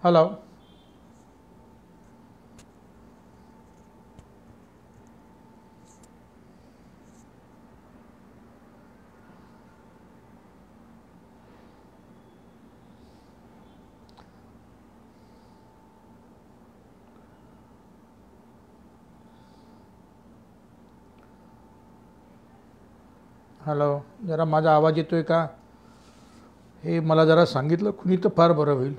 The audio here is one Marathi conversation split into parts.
हॅलो. हॅलो. जरा माझा आवाज येतोय का हे मला जरा सांगितलं कुणी तर फार बरं होईल.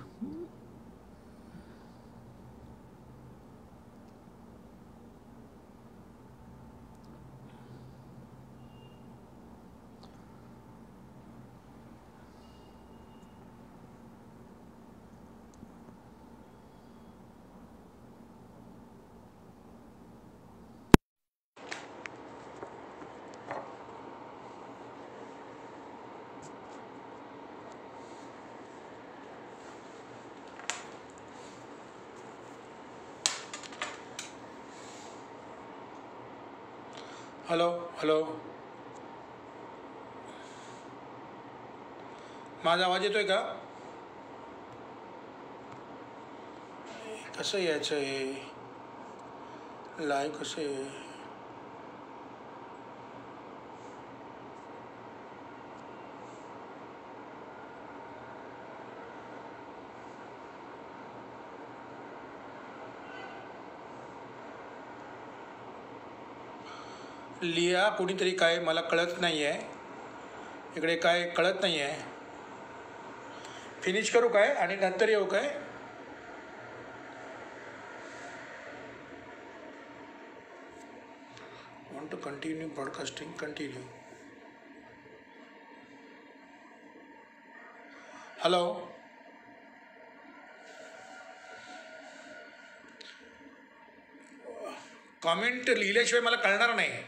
हॅलो. हॅलो. माझा आवाज येतोय का? कसं यायचं आहे लाईव्ह कसं आहे? लिहा कोणीतरी, काय मला कळत नाही आहे इकडे, काय कळत नाही आहे. फिनिश करू काय आणि नंतर येऊ काय? Want to continue broadcasting, continue. Hello. Comment लिहिल्याशिवाय मला कळणार नाही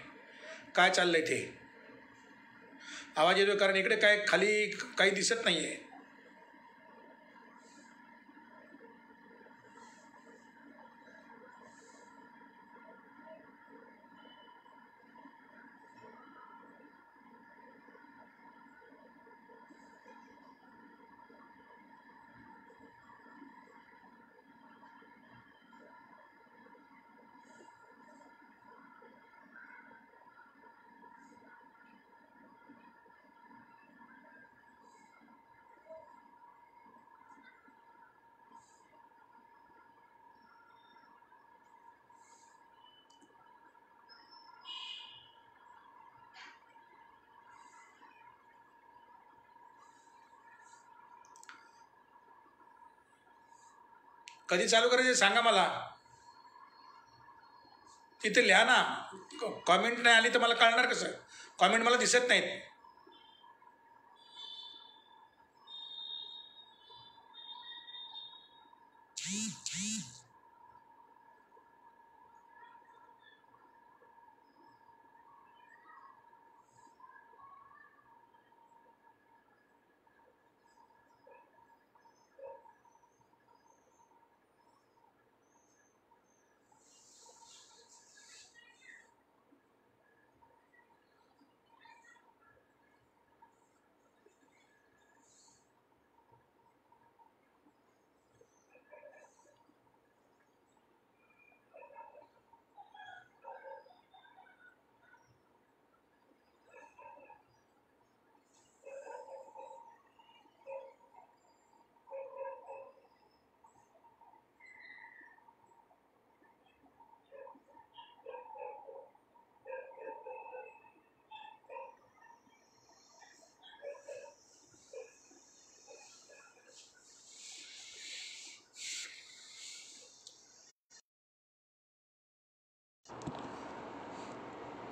काय चाललंय ते. आवाज येतोय कारण इकडे काय खाली काही दिसत नाही आहे. कधी चालू करायचं सांगा मला. तिथे लिहा ना. कॉमेंट नाही आली तर मला कळणार कसं? कॉमेंट मला दिसत नाहीत.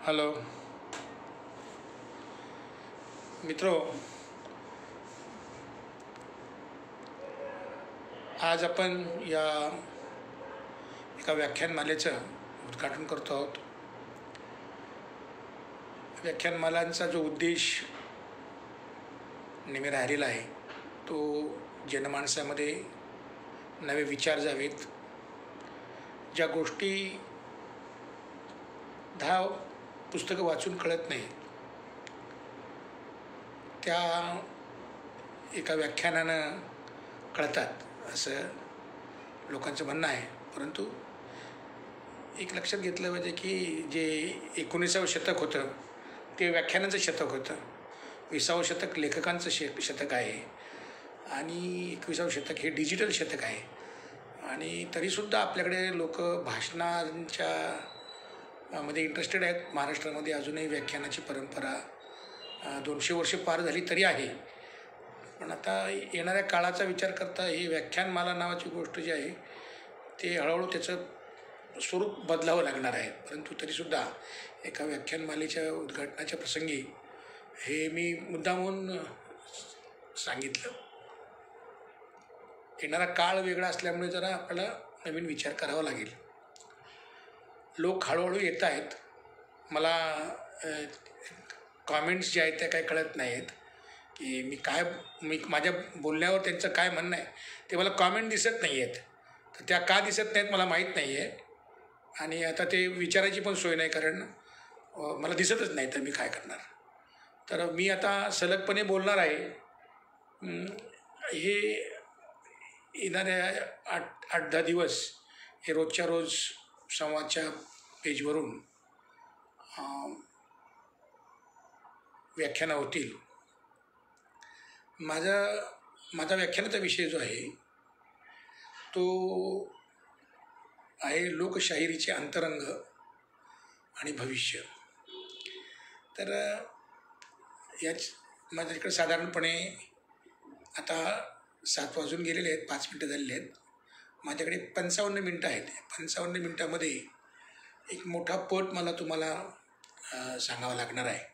हॅलो मित्रो, आज आपण या एका व्याख्यानमालेचं उद्घाटन करतो आहोत. व्याख्यानमालांचा जो उद्देश नेहमी राहिलेला आहे तो जनमानसामध्ये नवे विचार जावेत. ज्या गोष्टी 10 पुस्तकं वाचून कळत नाही त्या एका व्याख्यानानं कळतात असं लोकांचं म्हणणं आहे. परंतु एक लक्षात घेतलं पाहिजे की जे 19व्या शतक होतं ते व्याख्यानांचं शतक होतं, 20वं शतक लेखकांचं शतक आहे आणि 21वं शतक हे डिजिटल शतक आहे. आणि तरीसुद्धा आपल्याकडे लोक भाषणांच्या मध्ये इंटरेस्टेड आहेत. महाराष्ट्रामध्ये अजूनही व्याख्यानाची परंपरा 200 वर्षे पार झाली तरी आहे. पण आता येणाऱ्या काळाचा विचार करता ही व्याख्यानमाला नावाची गोष्ट जी आहे ते हळूहळू त्याचं स्वरूप बदलावं लागणार आहे. परंतु तरीसुद्धा एका व्याख्यानमालेच्या उद्घाटनाच्या प्रसंगी हे मी मुद्दामून सांगितलं. येणारा काळ वेगळा असल्यामुळे जरा आपल्याला नवीन विचार करावा लागेल. लोक हळूहळू येत आहेत. मला कॉमेंट्स जे आहेत त्या काही कळत नाही आहेत की मी माझ्या बोलण्यावर त्यांचं काय म्हणणं आहे ते मला कॉमेंट दिसत नाही आहेत. तर त्या का दिसत नाहीत मला माहीत नाही आहे आणि आता ते विचारायची पण सोय नाही, कारण मला दिसतच नाही तर मी काय करणार. तर मी आता सलगपणे बोलणार आहे. हे येणाऱ्या 8-10 दिवस हे रोजच्या रोज संवादच्या पेजवरून व्याख्यानं होतील. माझा व्याख्यानाचा विषय जो आहे तो आहे लोकशाहिरीचे अंतरंग आणि भविष्य. तर माझ्याकडे साधारणपणे आता 7 वाजून गेलेले आहेत, 5 मिनटं झालेले आहेत. माझ्याकडे 55 मिनटं आहेत. 55 मिनटामध्ये एक मोठा पट मला तुम्हाला सांगावा लागणार आहे.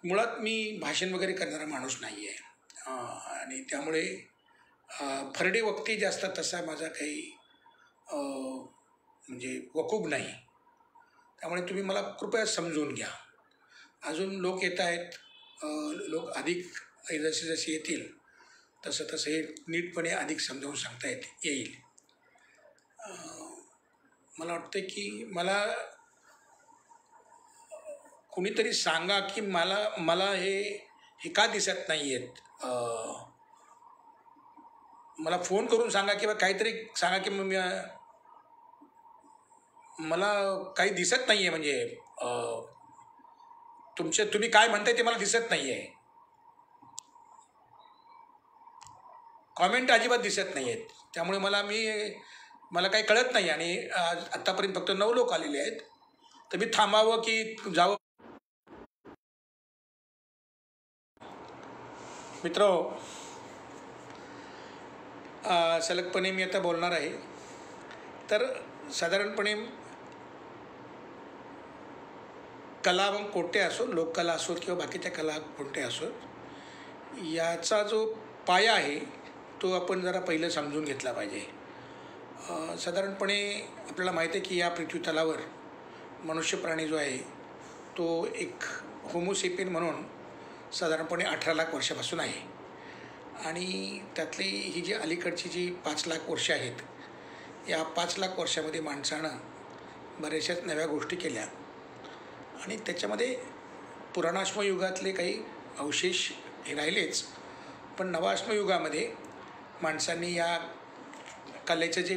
मुळात मी भाषण वगैरे करणारा माणूस नाही आहे आणि त्यामुळे फरडे वक्ती जास्त तसा माझा काही म्हणजे वकूब नाही. त्यामुळे तुम्ही मला कृपया समजून घ्या. अजून लोक येत आहेत. लोक अधिक जसे जसे येतील तसं तसं हे नीटपणे अधिक समजावून सांगता येईल. मला वाटतं की मला कुणीतरी सांगा की मला हे का दिसत नाही आहेत. मला फोन करून सांगा किंवा काहीतरी सांगा की मला काही दिसत नाही आहे. म्हणजे तुम्ही काय म्हणताय ते मला दिसत नाही आहे. कॉमेंट अजिबात दिसत नाही आहेत. त्यामुळे मला काही कळत नाही आणि आत्तापर्यंत फक्त 9 लोक आलेले आहेत. तर मी थांबावं की जावं. मित्र, सलगपणे मी आता बोलणार आहे. तर साधारणपणे कला मग कोणत्या असो, लोककला असोत किंवा बाकीच्या कला कोणत्या असोत, याचा जो पाया आहे तो आपण जरा पहिलं समजून घेतला पाहिजे. साधारणपणे आपल्याला माहिती आहे की या पृथ्वीतलावर मनुष्य प्राणी जो आहे तो एक होमोसेपियन म्हणून साधारणपणे 18 लाख वर्षापासून आहे. आणि त्यातली ही जी अलीकडची जी 5 लाख वर्ष आहेत, या 5 लाख वर्षामध्ये माणसानं बऱ्याचशाच नव्या गोष्टी केल्या आणि त्याच्यामध्ये पुराणाश्मयुगातले काही अवशेष हे राहिलेच. पण नवाश्मयुगामध्ये माणसांनी या कलेचं जे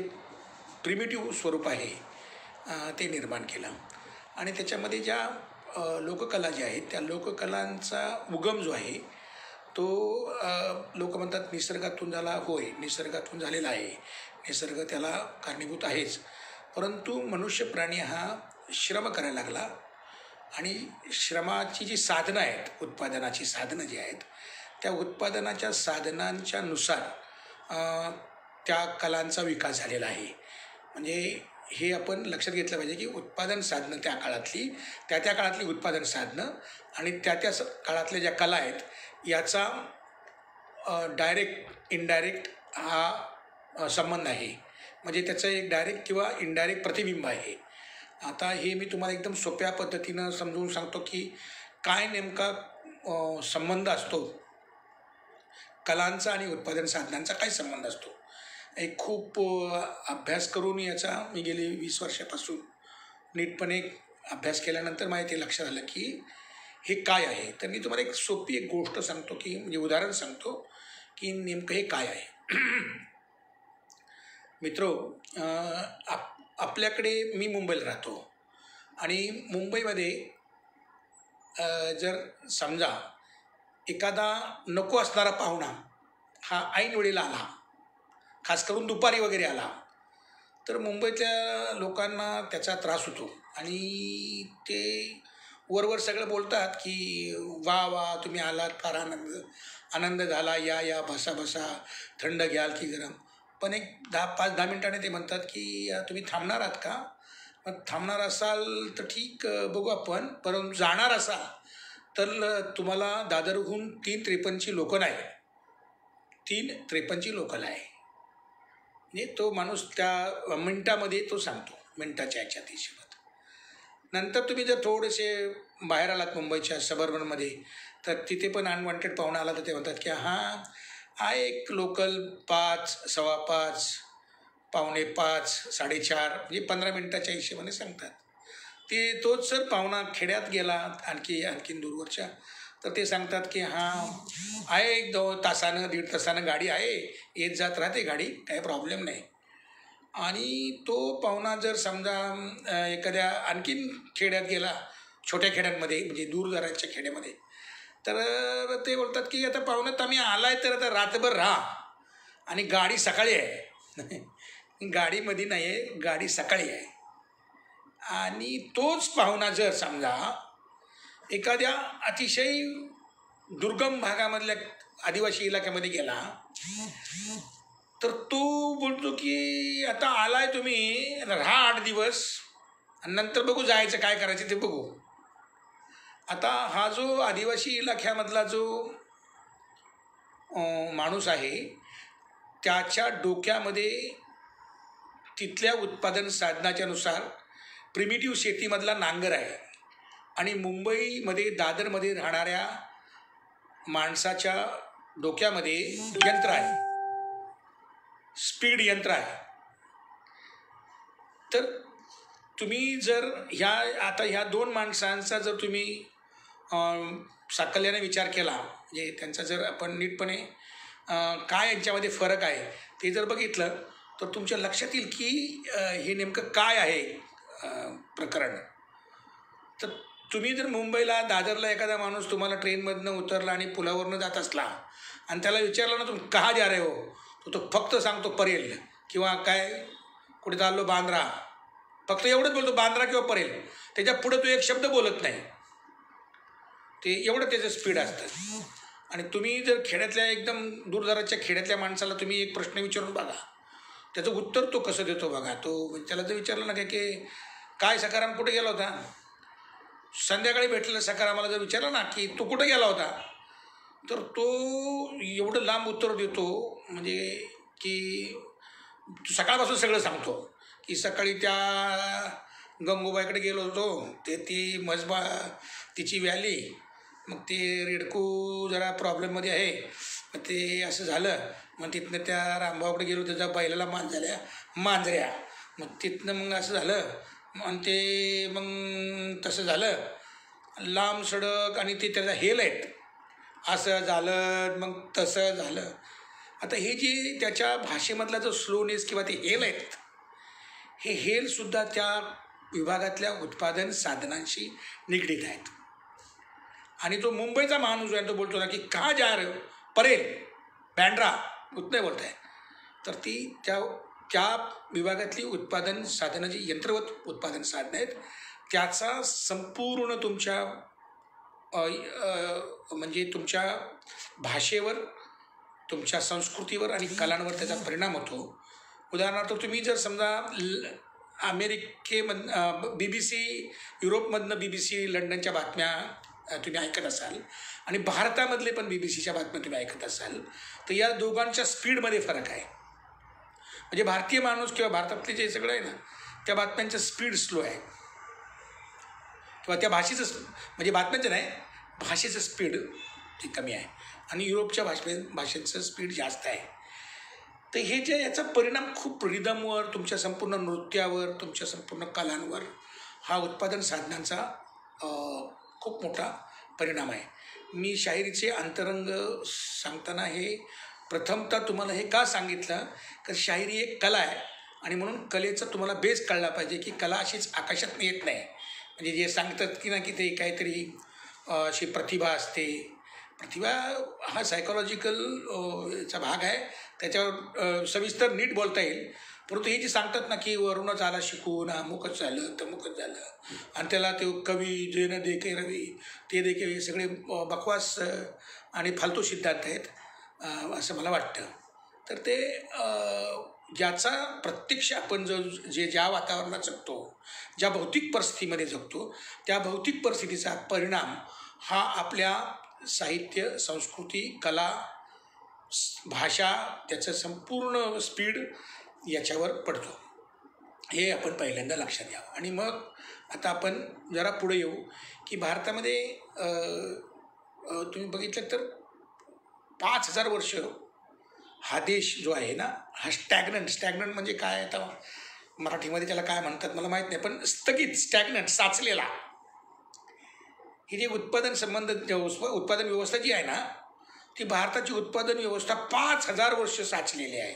प्रिमिटिव्ह स्वरूप आहे ते निर्माण केलं आणि त्याच्यामध्ये ज्या लोककला ज्या आहेत त्या लोककलांचा उगम जो आहे तो लोक म्हणतात निसर्गातून झाला. होय, निसर्गातून झालेला आहे. निसर्ग त्याला कारणीभूत आहेच. परंतु मनुष्य प्राणी हा श्रम करायला लागला आणि श्रमाची जी साधनं आहेत, उत्पादनाची साधनं जी आहेत, त्या उत्पादनाच्या साधनांच्या नुसार त्या कलांचा विकास झालेला आहे. म्हणजे हे आपण लक्षात घेतलं पाहिजे की उत्पादन साधनं त्या काळातली उत्पादन साधनं आणि त्या काळातल्या ज्या कला आहेत याचा डायरेक्ट इनडायरेक्ट हा संबंध आहे. म्हणजे त्याचं एक डायरेक्ट किंवा इनडायरेक्ट प्रतिबिंब आहे. आता हे मी तुम्हाला एकदम सोप्या पद्धतीनं समजवून सांगतो की काय नेमका संबंध असतो कलांचा आणि उत्पादन साधनांचा, काय संबंध असतो. एक खूप अभ्यास करून याचा मी गेली 20 वर्षापासून नीटपणे अभ्यास केल्यानंतर मला ते लक्षात आलं की हे काय आहे. तर मी तुम्हाला एक सोपी गोष्ट सांगतो की म्हणजे उदाहरण सांगतो की नेमकं हे काय आहे. मित्रो, आपल्याकडे मी मुंबईला राहतो आणि मुंबईमध्ये जर समजा एखादा नको असणारा पाहुणा हा ऐन वेळेला आला, खास करून दुपारी वगैरे आला, तर मुंबईतल्या लोकांना त्याचा त्रास होतो आणि ते वरवर सगळं बोलतात की वा वा तुम्ही आलात, फार आनंद आनंद झाला, या या बसा बसा, थंड घ्याल की गरम. पण एक 5-10 मिनिटांनी ते म्हणतात की तुम्ही थांबणार आहात का? मग थांबणार असाल तर ठीक, बघू आपण. परंतु जाणार असाल तर तुम्हाला दादरहून 353ची लोकल आहे, 353ची लोकल आहे. म्हणजे तो माणूस त्या मिनटामध्ये तो सांगतो, मिनटाच्या ह्याच्यात हिशोबात. नंतर तुम्ही जर थोडेसे बाहेर आलात मुंबईच्या सबर्बनमध्ये, तर तिथे पण अनवॉन्टेड पाहुणा आला तर ते म्हणतात की हां आहे एक लोकल 5, 5:15, 5:45, 4:30, म्हणजे 15 मिनटाच्या हिशोबाने सांगतात. ते तोच जर पाहुणा खेड्यात गेला आणखीन दूरवरच्या, तर ते सांगतात की हां आहे 1-2 तासानं 1.5 तासानं गाडी आहे, येत जात राहते गाडी, काही प्रॉब्लेम नाही. आणि तो पाहुणा जर समजा एखाद्या आणखीन खेड्यात गेला, छोट्या खेड्यांमध्ये म्हणजे दूरदराच्या खेड्यामध्ये, तर ते बोलतात की आता पाहुण्यात आम्ही आलाय तर आता रात्रभर राहा आणि गाडी सकाळी आहे. गाडीमध्ये नाही आहे, गाडी सकाळी आहे. आणि तोच पाहुणा जर समजा एखाद्या अतिशय दुर्गम भागामधल्या आदिवासी इलाक्यामध्ये गेला, तर तो बोलतो की आता आलाय तुम्ही, राहा 8 दिवस आणि नंतर बघू जायचं, काय करायचं ते बघू. आता हा जो आदिवासी इलाक्यामधला जो माणूस आहे, त्याच्या डोक्यामध्ये तिथल्या उत्पादन साधनाच्यानुसार प्रिमिटिव्ह शेतीमधला नांगर आहे आणि मुंबईमध्ये दादरमध्ये राहणाऱ्या माणसाच्या डोक्यामध्ये यंत्र आहे, स्पीड यंत्र आहे. तर तुम्ही जर ह्या 2 माणसांचा जर तुम्ही साकल्याने विचार केला, म्हणजे त्यांचा जर आपण नीटपणे काय यांच्यामध्ये फरक आहे ते जर बघितलं, तर तुमच्या लक्षात येईल की हे नेमकं काय आहे प्रकरण. तर तुम्ही जर मुंबईला दादरला एखादा माणूस तुम्हाला ट्रेनमधनं उतरला आणि पुलावरनं जात असला आणि त्याला विचारलं ना तुम्ही कहा जा रहे हो, तो फक्त सांगतो परेल, किंवा काय कुठे चाललो बांद्रा, फक्त एवढंच बोलतो, बांद्रा किंवा परेल. त्याच्या पुढे तो एक शब्द बोलत नाही. ते एवढं त्याचं स्पीड असतं. आणि तुम्ही जर खेड्यातल्या एकदम दूरदराच्या खेड्यातल्या माणसाला तुम्ही एक प्रश्न विचारून बघा, त्याचं उत्तर तो कसं देतो बघा. तो त्याला जर विचारलं ना की काय सकाराम कुठे गेला होता, संध्याकाळी भेटलेला सकारामाला जर विचारलं ना की तू कुठे गेला होता, तर तो एवढं लांब उत्तर देतो म्हणजे की सकाळपासून सगळं सांगतो की सकाळी त्या गंगोबाईकडे गेलो होतो, ती मजबा तिची व्हॅली, मग ते रेडको जरा प्रॉब्लेममध्ये आहे, मग ते असं झालं, मग तिथनं त्या रामभाऊकडे गेलो, त्याच्या बैलाला मांजऱ्या, मग तिथनं मग असं झालं, मग ते मग तसं झालं लांब सडक आणि ते त्याचा हेल आहेत, असं झालं, मग तसं झालं. आता हे जे त्याच्या भाषेमधला जो स्लोनेस किंवा ते हेल आहेत, हे हेलसुद्धा त्या विभागातल्या उत्पादन साधनांशी निगडीत आहेत. आणि तो मुंबईचा माणूस आहे, तो बोलतो ना की का जा रहे हो, परेल, बँड्रा, उतने बोलत आहे. तर ती त्या विभागातली उत्पादन साधनं जी यंत्रवत उत्पादन साधनं आहेत, त्याचा संपूर्ण तुमच्या म्हणजे तुमच्या भाषेवर, तुमच्या संस्कृतीवर आणि कलांवर त्याचा परिणाम होतो. उदाहरणार्थ तुम्ही जर समजा BBC, युरोपमधनं BBC, लंडनच्या बातम्या तुम्ही ऐकत असाल आणि भारतामधले पण BBCच्या बातम्या तुम्ही ऐकत असाल, तर या दोघांच्या स्पीडमध्ये फरक आहे. म्हणजे भारतीय माणूस किंवा भारतातले जे सगळं आहे ना, त्या बातम्यांचं स्पीड स्लो आहे, किंवा त्या भाषेचं म्हणजे बातम्यांचं नाही, भाषेचं स्पीड ते कमी आहे आणि युरोपच्या भाषेचं स्पीड जास्त आहे. तर हे जे याचा परिणाम खूप रिदमवर, तुमच्या संपूर्ण नृत्यावर, तुमच्या संपूर्ण कलांवर हा उत्पादन साधनांचा खूप मोठा परिणाम आहे. मी शाहिरीचे अंतरंग सांगताना हे प्रथमतः तुम्हाला हे का सांगितलं, तर शाहिरी एक कला आहे आणि म्हणून कलेचा तुम्हाला बेस कळला पाहिजे की कला अशीच आकाशात येत नाही. म्हणजे जे सांगतात की ना की ते काहीतरी अशी प्रतिभा असते. प्रतिभा हा सायकोलॉजिकल चा भाग आहे, त्याच्यावर सविस्तर नीट बोलता येईल. परंतु हे जे सांगतात ना की वरूनच आला शिकून, अमुकच झालं तमुकच झालं, आणि त्याला ते कवी जे न देखे रवी ते देखे, हे सगळे बकवास आणि फालतू सिद्धांत आहेत असं मला वाटतं. तर ते ज्याचा प्रत्यक्ष आपण ज्या वातावरणात जगतो, ज्या भौतिक परिस्थितीमध्ये जगतो, त्या भौतिक परिस्थितीचा परिणाम हा आपल्या साहित्य, संस्कृती, कला, भाषा, त्याचं संपूर्ण स्पीड याच्यावर पडतो. हे आपण पहिल्यांदा लक्षात घ्यावं. आणि मग आता आपण जरा पुढे येऊ की भारतामध्ये तुम्ही बघितलं तर 5000 वर्ष हा देश जो आहे ना, हा स्टॅग्नंट म्हणजे काय, आता मराठीमध्ये त्याला काय म्हणतात मला माहीत नाही, पण स्थगित, स्टॅग्नंट, साचलेला. ही जी उत्पादन व्यवस्था जी आहे ना, ती भारताची उत्पादन व्यवस्था 5000 वर्ष साचलेली आहे.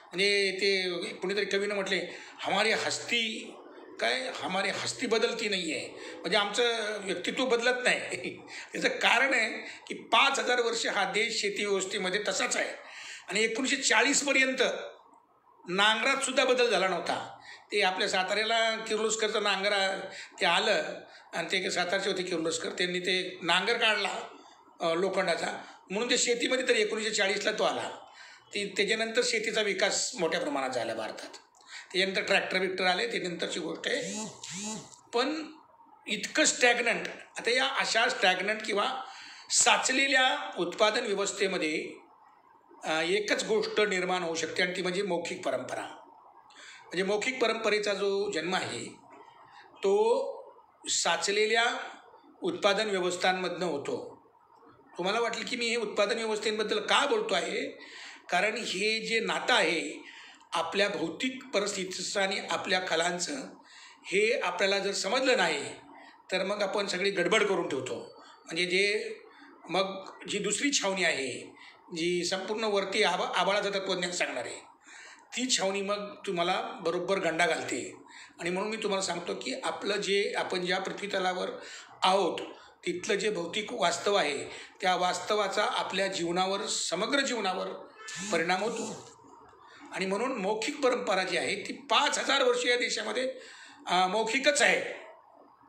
म्हणजे ते कुणीतरी कवीनं म्हटले, हमारी हस्ती बदलती नाही आहे, म्हणजे आमचं व्यक्तित्व बदलत नाही. त्याचं कारण आहे की 5000 वर्ष हा देश शेती व्यवस्थेमध्ये तसाच आहे. आणि 1940पर्यंत नांगरात सुद्धा बदल झाला नव्हता. ते आपल्या साताऱ्याला किर्लोस्करचं नांगर ते आलं आणि ते सातारचे होते किर्लोस्कर, त्यांनी ते नांगर काढला लोखंडाचा, म्हणून ते शेतीमध्ये तर 1940ला तो आला. त्याच्यानंतर शेतीचा विकास मोठ्या प्रमाणात झाला भारतात. त्याच्यानंतर ट्रॅक्टर आले, त्यानंतरची गोष्ट आहे. पण इतकं स्टॅग्नंट, आता या अशा स्टॅग्नंट किंवा साचलेल्या उत्पादन व्यवस्थेमध्ये एकच गोष्ट निर्माण होऊ शकते आणि ती म्हणजे मौखिक परंपरा. म्हणजे मौखिक परंपरेचा जो जन्म आहे तो साचलेल्या उत्पादन व्यवस्थांमधनं होतो. तुम्हाला वाटलं की मी हे उत्पादन व्यवस्थेबद्दल का बोलतो आहे, कारण हे जे नातं आहे आपल्या भौतिक परिस्थितीचं आणि आपल्या कलांचं, हे आपल्याला जर समजलं नाही तर मग आपण सगळी गडबड करून ठेवतो. म्हणजे मग जी दुसरी छावणी आहे, जी संपूर्ण वरती आबाळाचं तत्त्वज्ञान सांगणार आहे, ती छावणी मग तुम्हाला बरोबर गंडा घालते. आणि म्हणून मी तुम्हाला सांगतो की आपण ज्या पृथ्वीतलावर आहोत तिथलं जे भौतिक वास्तव आहे, त्या वास्तवाचा आपल्या जीवनावर, समग्र जीवनावर परिणाम होतो. आणि म्हणून मौखिक परंपरा जी आहे ती 5000 वर्ष या देशामध्ये मौखिकच आहे.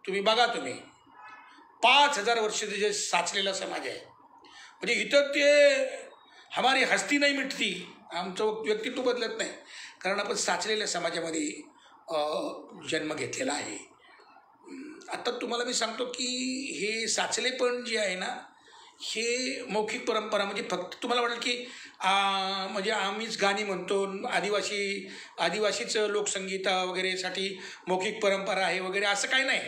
तुम्ही बघा, 5000 वर्ष जे साचलेला समाज आहे. म्हणजे इथं ते हमारी हस्ती नाही मिटती, आमचं व्यक्तित्व बदलत नाही, कारण आपण साचलेल्या समाजामध्ये जन्म घेतलेला आहे. आता तुम्हाला मी सांगतो की हे साचलेपण जे आहे ना, हे मौखिक परंपरा म्हणजे फक्त तुम्हाला वाटेल की म्हणजे आम्हीच गाणी म्हणतो, आदिवासीच लोकसंगीत वगैरेसाठी मौखिक परंपरा आहे वगैरे, असं काही नाही.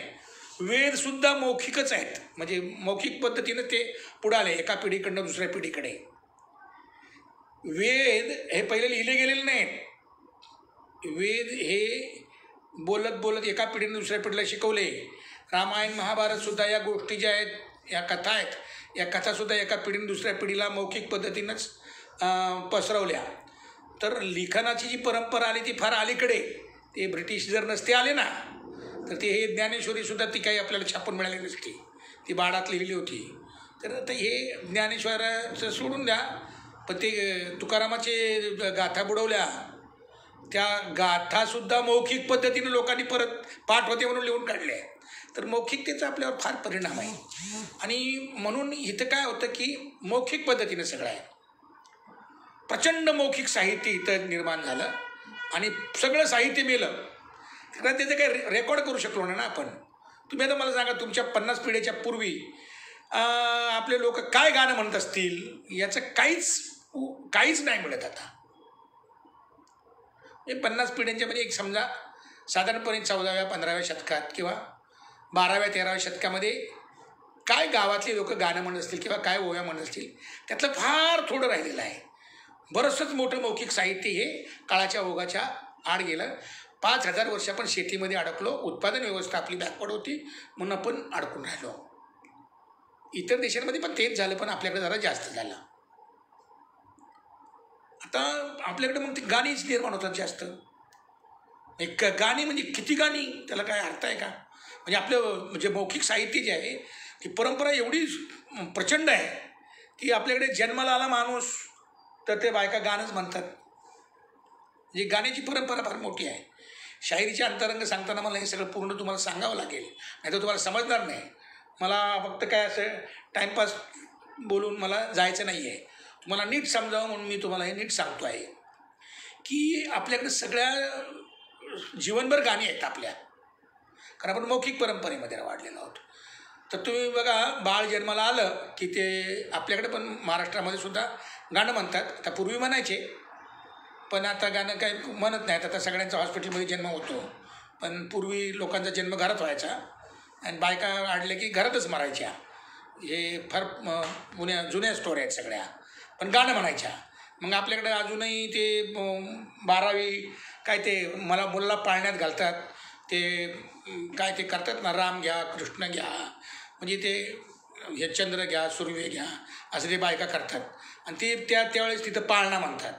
वेदसुद्धा मौखिकच आहेत. म्हणजे मौखिक पद्धतीनं ते पुढे आले एका पिढीकडनं दुसऱ्या पिढीकडे. वेद हे पहिले लिहिले गेलेले नाहीत. वेद हे बोलत एका पिढीने दुसऱ्या पिढीला शिकवले. रामायण, महाभारतसुद्धा या गोष्टी ज्या आहेत, या कथा आहेत, या कथासुद्धा एका पिढीने दुसऱ्या पिढीला मौखिक पद्धतीनंच पसरवल्या. तर लिखाणाची जी परंपरा आली ती फार अलीकडे. ते ब्रिटिश जर नसते आले ना, तर ते हे ज्ञानेश्वरीसुद्धा ती काही आपल्याला छापून मिळाली नसती, ती बाडात लिहिली होती. तर आता हे ज्ञानेश्वराचं सोडून द्या, पण ते तुकारामाचे गाथा बुडवल्या, त्या गाथासुद्धा मौखिक पद्धतीनं लोकांनी परत पाठ होते म्हणून लिहून काढले. तर मौखिकतेचा आपल्यावर फार परिणाम आहे. आणि म्हणून इथं काय होतं की मौखिक पद्धतीनं सगळं आहे. प्रचंड मौखिक साहित्य इथं निर्माण झालं आणि सगळं साहित्य मेलं, कारण त्याचं काही रेकॉर्ड करू शकलो ना आपण. तुम्ही आता मला सांगा, तुमच्या 50 पिढीच्या पूर्वी आपले लोक काय गाणं म्हणत असतील, याचं काहीच नाही मिळत आता. 50 पिढ्यांच्या म्हणजे एक समजा साधारणपणे 14व्या 15व्या शतकात किंवा 12व्या 13व्या शतकामध्ये काय गावातले लोक गाणं म्हणत असतील किंवा काय ओव्या म्हणत असतील, त्यातलं फार थोडं राहिलेलं आहे. बरंचसं मोठं मौखिक साहित्य हे काळाच्या ओघाच्या आड गेलं. 5000 वर्ष आपण शेतीमध्ये अडकलो, उत्पादन व्यवस्था आपली बॅकवर्ड होती म्हणून आपण अडकून राहिलो. इतर देशांमध्ये पण तेच झालं, पण आपल्याकडे जरा जास्त झालं. आता आपल्याकडे मग ती गाणीच निर्माण होतात जास्त. एक गाणी म्हणजे किती गाणी, त्याला काय अर्थ आहे का? म्हणजे आपलं म्हणजे मौखिक साहित्य जे आहे ती परंपरा एवढी प्रचंड आहे की आपल्याकडे जन्माला आला माणूस तर ते बायका गाणंच म्हणतात. म्हणजे गाण्याची परंपरा फार मोठी आहे. शायरीचे अंतरंग सांगताना मला हे सगळं पूर्ण तुम्हाला सांगावं लागेल, नाही तर तुम्हाला समजणार नाही. मला फक्त काय असं टाईमपास बोलून मला जायचं नाही आहे. तुम्हाला नीट समजावं म्हणून मी तुम्हाला हे नीट सांगतो आहे की आपल्याकडे सगळ्या जीवनभर गाणी आहेत आपल्या, कारण आपण मौखिक परंपरेमध्ये वाढलेलो आहोत. तर तुम्ही बघा, बाळ जन्माला आलं की ते आपल्याकडे पण महाराष्ट्रामध्ये सुद्धा गाणं म्हणतात. आता पूर्वी म्हणायचे, पण आता गाणं काय म्हणत नाहीत. आता सगळ्यांचा हॉस्पिटलमध्ये जन्म होतो, पण पूर्वी लोकांचा जन्म घरात व्हायचा आणि बायका आडले की घरातच मरायच्या. हे फार जुन्या स्टोऱ्या आहेत सगळ्या, पण गाणं म्हणायच्या. मग आपल्याकडे अजूनही ते 12वी काय ते मला मुलाला पाळण्यात घालतात, ते काय ते करतात ना, राम घ्या कृष्ण घ्या, म्हणजे ते हे चंद्र घ्या सुर्वे घ्या असं ते बायका करतात. आणि ते त्यावेळेस तिथं पाळणा म्हणतात.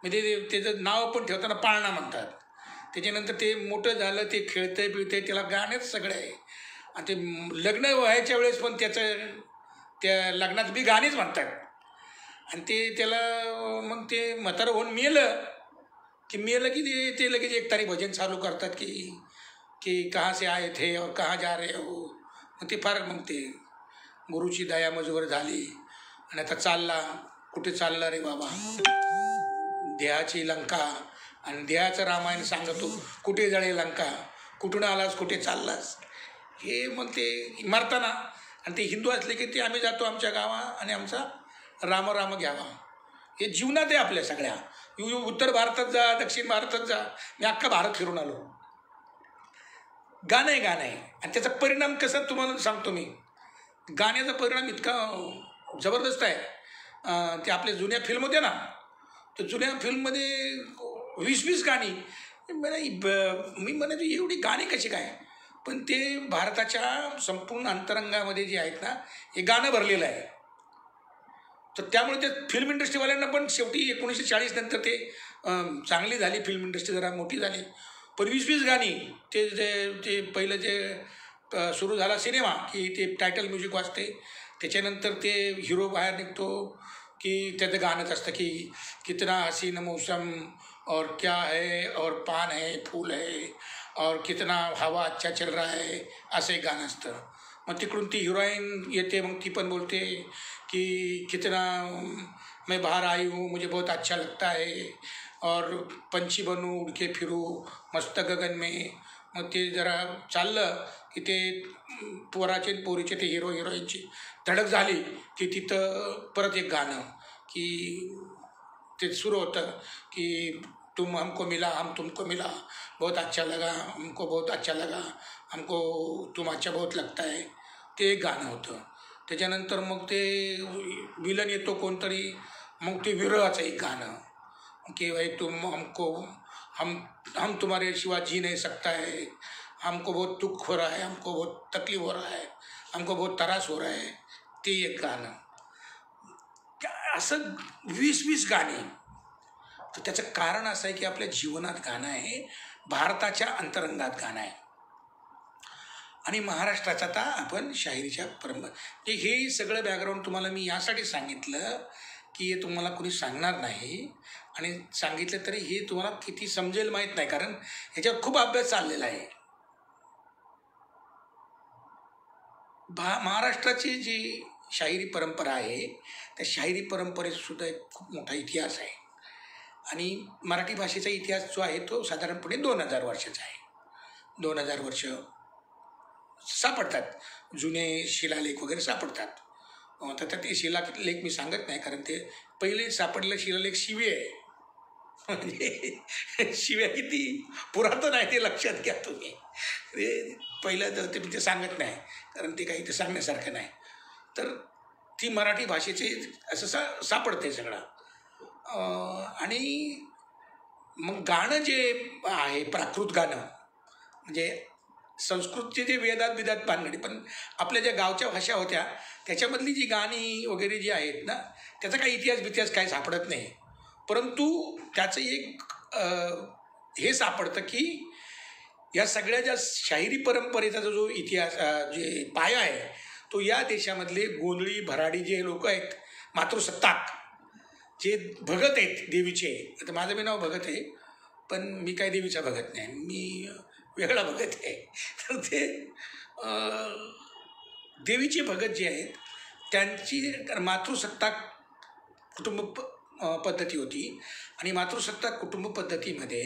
म्हणजे त्याचं नाव पण ठेवताना पाळणा म्हणतात. त्याच्यानंतर ते मोठं झालं, ते खेळतंय पिळतंय, त्याला गाणंच सगळं आहे. आणि ते लग्न व्हायच्या वेळेस पण त्या लग्नात बी गाणीच म्हणतात. आणि त्याला मग ते म्हातारं होऊन मेलं की ते लगेच एकतारी भजन चालू करतात की कहाँ से आए थे और कहाँ जा रहे हो. मग ते फार मग ते गुरुची दया मजवर झाली आणि आता चालला, कुठे चालला रे बाबा, देहाची लंका. आणि देहाचं रामायण सांगतो, कुठे जळे लंका, कुठून आलास कुठे चाललास. हे मग ते मरताना, आणि ते हिंदू असले की ते आम्ही जातो आमच्या गावा आणि आमचा राम राम घ्यावा. हे जीवनात आहे आपल्या सगळ्या. उत्तर भारतात जा, दक्षिण भारतात जा, मी अख्खा भारत फिरून आलो. गाणं आहे. आणि त्याचा परिणाम कसा तुम्हाला सांगतो मी. गाण्याचा परिणाम इतका जबरदस्त आहे. ते आपल्या जुन्या फिल्म होत्या ना, तर जुन्या फिल्ममध्ये 20-20 गाणी. मी म्हणायचो एवढी गाणी कशी काय, पण ते भारताच्या संपूर्ण अंतरंगामध्ये जे आहेत ना, हे गाणं भरलेलं आहे. तर त्यामुळे ते फिल्म इंडस्ट्रीवाल्यांना पण शेवटी 1940 नंतर ते चांगली झाली, फिल्म इंडस्ट्री जरा मोठी झाली. पण 20-20 गाणी ते पहिलं जे सुरू झाला सिनेमा की ते टायटल म्युझिक वाजते, त्याच्यानंतर ते हिरो बाहेर निघतो की त्याचं गाणंच असतं की कितना हसीन मौसम और क्या है और पान है फूल है और कितना हवा अच्छा चल रहा है, असं एक गाणं असतं. मग तिकडून ती हिरोईन येते, मग ती पण बोलते कि कितना मैं बाहर आई हूँ, मुझे बहुत अच्छा लगता है और पंछी बनूँ, उड़ के फिरू मस्त गगन में. मग ते जरा चाललं की ते पोरीचे ते हिरोईनची धडक झाली की तिथं परत एक गाणं की ते सुरू होतं की तुम हमको मिला हम तुमको मिला, बहुत अच्छा लगा हमको, बहुत अच्छा लगा हमको, तुम अच्छा बहुत लगता है. ते एक गाणं होतं. त्याच्यानंतर मग ते विलन येतो कोणतरी, मग ते विरहाचं एक गाणं कि भाई तुम हमको, हम तुम्हारे सिवा जी नहीं सकता है, हमको बहुत दुख हो रहा है, हमको बहुत तकलीफ हो रहा है, हमको बहुत त्रास हो रहा है. ते एक गाणं. असं 20-20 गाणी. तर त्याचं कारण असं आहे की आपल्या जीवनात गाणं आहे, भारताच्या अंतरंगात गाणं आहे. आणि महाराष्ट्राचा आता आपण शाहिरीच्या परंपरा, हे सगळं बॅकग्राऊंड तुम्हाला मी यासाठी सांगितलं की हे तुम्हाला कोणी सांगणार नाही. आणि सांगितलं तरी हे तुम्हाला किती समजेल माहीत नाही, कारण ह्याच्यावर खूप अभ्यास चाललेला आहे. महाराष्ट्राची जी शाहिरी परंपरा आहे, त्या शाहिरी परंपरेत सुद्धा एक खूप मोठा इतिहास आहे. आणि मराठी भाषेचा इतिहास जो आहे तो साधारणपणे 2000 वर्षाचा आहे. 2000 वर्ष सापडतात, जुने शिलालेख वगैरे सापडतात. तर ते शिलालेख मी सांगत नाही, कारण ते पहिले सापडलेला शिलालेख शिवे आहे. म्हणजे शिव्या किती पुरातन आहे ते लक्षात घ्या तुम्ही. ते पहिलं तर ते सांगत नाही, कारण ते काही ते सांगण्यासारखं नाही. तर ती मराठी भाषेचे असं सापडते सगळं. आणि मग गाणं जे आहे प्राकृत गाणं, म्हणजे संस्कृतचे जे वेदात बांधणे, पण आपल्या ज्या गावच्या भाषा होत्या त्याच्यामधली जी गाणी वगैरे जी आहेत ना, त्याचा काही इतिहास काही सापडत नाही. परंतु त्याचं एक हे सापडतं की या सगळ्या ज्या शाहिरी परंपरेचा जो इतिहास जे पाया आहे तो या देशामधले गोंधळी भराडी जे लोक आहेत, मातृसत्ताक जे भगत आहेत देवीचे. आता माझं मी नाव भगत आहे, पण मी काय देवीचा भगत नाही, मी वेगळा भगत आहे. तर ते देवीचे भगत जे आहेत त्यांची मातृसत्ताक कुटुंब पद्धती होती आणि मातृसत्ताक कुटुंब पद्धतीमध्ये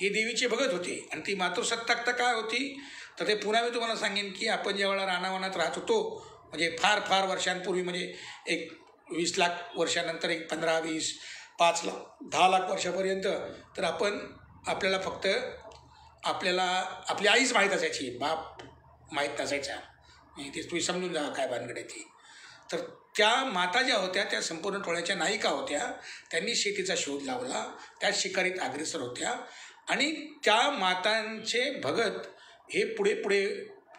हे देवीचे भगत होते. आणि ती मातृसत्ताकता काय होती तर ते पुन्हा मी तुम्हाला सांगेन की आपण ज्यावेळेला रानावनात राहत होतो, म्हणजे फार फार वर्षांपूर्वी, म्हणजे एक 20 लाख वर्षानंतर, एक 15-20, 5 लाख 10 लाख वर्षापर्यंत, तर आपल्याला फक्त आपली आईच माहीत असायची, बाप माहीत नसायचा. ते तुम्ही समजून जा काय भानगड ती. तर त्या माता ज्या होत्या त्या संपूर्ण टोळ्याच्या नायिका होत्या. त्यांनी शेतीचा शोध लावला, त्या शिकारीत अग्रेसर होत्या आणि त्या मातांचे भगत हे पुढे पुढे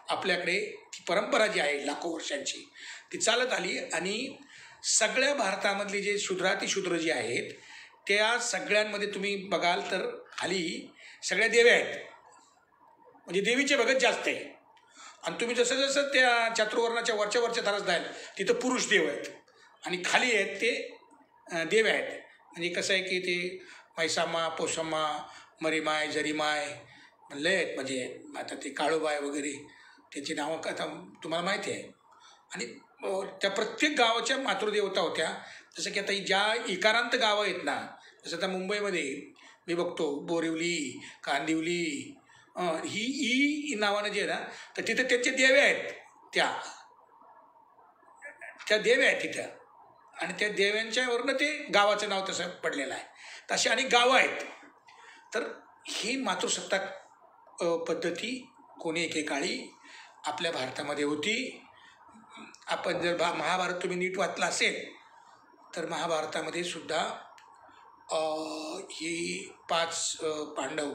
आपल्याकडे ती परंपरा जी आहे लाखो वर्षांची ती चालत आली. आणि सगळ्या भारतामधले जे शूद्रातिशूद्र जे आहेत त्या सगळ्यांमध्ये तुम्ही बघाल तर खाली सगळ्या देव्या आहेत, म्हणजे देवीचे भगत जास्त आहे. आणि तुम्ही जसं जसं त्या चातुर्वर्णाच्या वरच्या थरास जाल तिथं पुरुष देव आहेत आणि खाली आहेत ते देव आहेत. म्हणजे कसं आहे की ते मैसामा, पोसम्मा, मरीमाय, जरीमाय लय आहेत. म्हणजे आता ते काळूबाय वगैरे त्याची नावं आता तुम्हाला माहिती आहे. आणि त्या प्रत्येक गावाच्या मातृदेवता होत्या. जसं की आता ज्या इकारांत गावं आहेत ना, जसं आता मुंबईमध्ये मी बघतो बोरिवली, कांदिवली, ही नावानं जे आहे ना, तर तिथं त्यांचे देवे आहेत, त्या देव्या आहेत तिथं. आणि त्या देव्यांच्यावरनं ते गावाचं नाव तसं पडलेलं आहे. तशी अनेक गावं आहेत. तर ही मातृसत्ताक पद्धती कोणी एकेकाळी आपल्या भारतामध्ये होती. आपण जर महाभारत तुम्ही नीट वाचला असेल तर महाभारतामध्ये सुद्धा ही 5 पांडव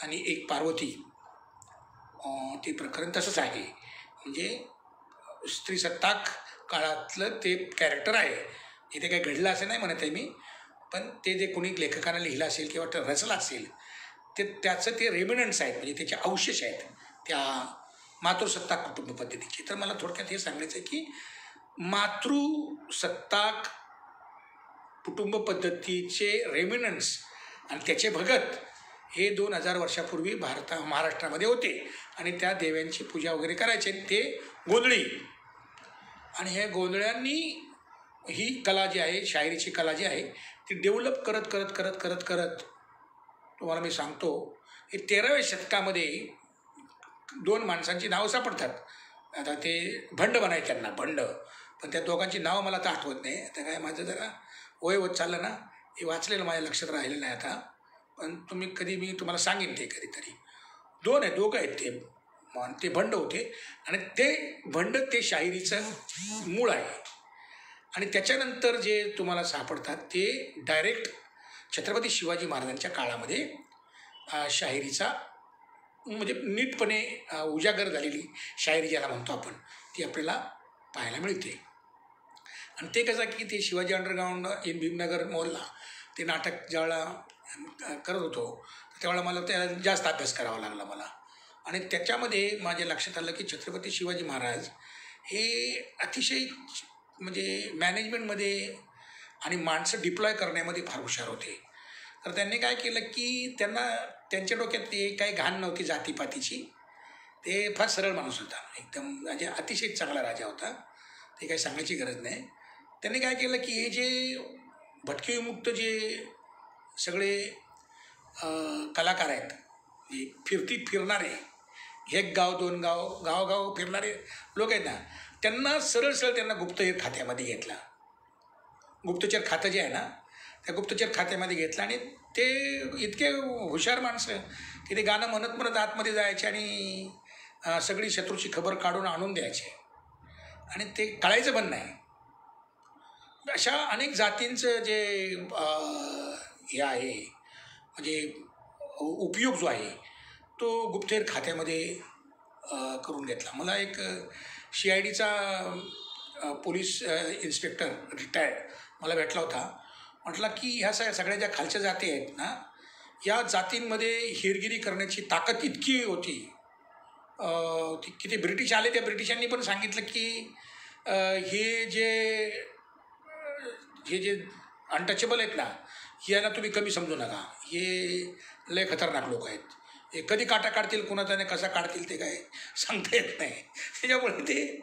आणि 1 पार्वती ते प्रकरण तसंच आहे. म्हणजे स्त्रीसत्ताक काळातलं ते कॅरेक्टर आहे. इथे काही घडलं असं नाही म्हणत आहे मी, पण ते जे कोणी लेखकानं लिहिलं असेल किंवा रचलं असेल त्याचं ते रेमिनंट्स आहेत, म्हणजे त्याचे अवशेष आहेत त्या मातृसत्ताक कुटुंब पद्धतीचे. तर मला थोडक्यात हे सांगायचं आहे की मातृसत्ताक कुटुंब पद्धतीचे रेमिनंट्स आणि त्याचे भगत हे 2000 वर्षापूर्वी महाराष्ट्रामध्ये होते. आणि त्या देव्यांची पूजा वगैरे करायचे ते गोंधळी. आणि ह्या गोंधळ्यांनी ही कला जी आहे, शायरीची कला जी आहे ती डेव्हलप करत करत करत करत करत तुम्हाला मी सांगतो, हे 13व्या शतकामध्ये 2 माणसांची नावं सापडतात. आता ते भंड बनायचे त्यांना, भंड, पण त्या दोघांची नावं मला आता आठवत नाही. आता काय माझं जरा वय होत चाललं ना, हे वाचलेलं माझ्या लक्षात राहिलं नाही आता, पण मी तुम्हाला सांगेन ते कधीतरी. 2 दोघं आहेत ते भंड होते. आणि ते भंड ते शाहिरीचं मूळ आहे. आणि त्याच्यानंतर जे तुम्हाला सापडतात ते डायरेक्ट छत्रपती शिवाजी महाराजांच्या काळामध्ये शाहिरीचा म्हणजे नीटपणे उजागर झालेली शायरी ज्याला म्हणतो आपण, ती आपल्याला पाहायला मिळते. आणि ते कसं की ते शिवाजी अंडरग्राऊंड इन भीमनगर मॉलला ते नाटक ज्यावेळेला करत होतो त्यावेळेला मला त्याला जास्त अभ्यास करावा लागला मला. आणि त्याच्यामध्ये माझ्या लक्षात आलं की छत्रपती शिवाजी महाराज हे अतिशय म्हणजे मॅनेजमेंटमध्ये आणि माणसं डिप्लॉय करण्यामध्ये फार हुशार होते. तर त्यांनी काय केलं की त्यांच्या डोक्यात ते काही घाण नव्हती जातीपातीची. ते फार सरळ माणूस होता, एकदम म्हणजे अतिशय चांगला राजा होता, ते काही सांगायची गरज नाही. त्यांनी काय केलं की हे जे भटकेविमुक्त जे सगळे कलाकार आहेत, जे फिरणारे, 1 गाव 2 गाव गावोगाव फिरणारे लोक आहेत ना, त्यांना सरळ त्यांना गुप्तचर खात्यामध्ये घेतला. गुप्तचर खातं जे आहे ना, त्या गुप्तचर खात्यामध्ये घेतलं. आणि ते इतके हुशार माणसं की ते गाणं म्हणत आतमध्ये जायचे आणि सगळी शत्रूची खबर काढून आणून द्यायचे आणि ते कळायचं पण नाही. अशा अनेक जातींचं जे हे आहे म्हणजे उपयोग जो आहे तो गुप्तचर खात्यामध्ये करून घेतला. मला एक CIDचा पोलीस इन्स्पेक्टर रिटायर्ड मला भेटला होता. म्हटला की ह्या सगळ्या ज्या खालच्या जाती आहेत ना, या जातींमध्ये हेरगिरी करण्याची ताकद इतकी होती की ते ब्रिटिश आले. त्या ब्रिटिशांनी पण सांगितलं की हे जे अनटचेबल आहेत ना, यांना तुम्ही कमी समजू नका, हे लय खतरनाक लोक आहेत, हे कधी काटा काढतील, कुणाचा कसा काढतील ते काय सांगता येत नाही. त्याच्यामुळे ते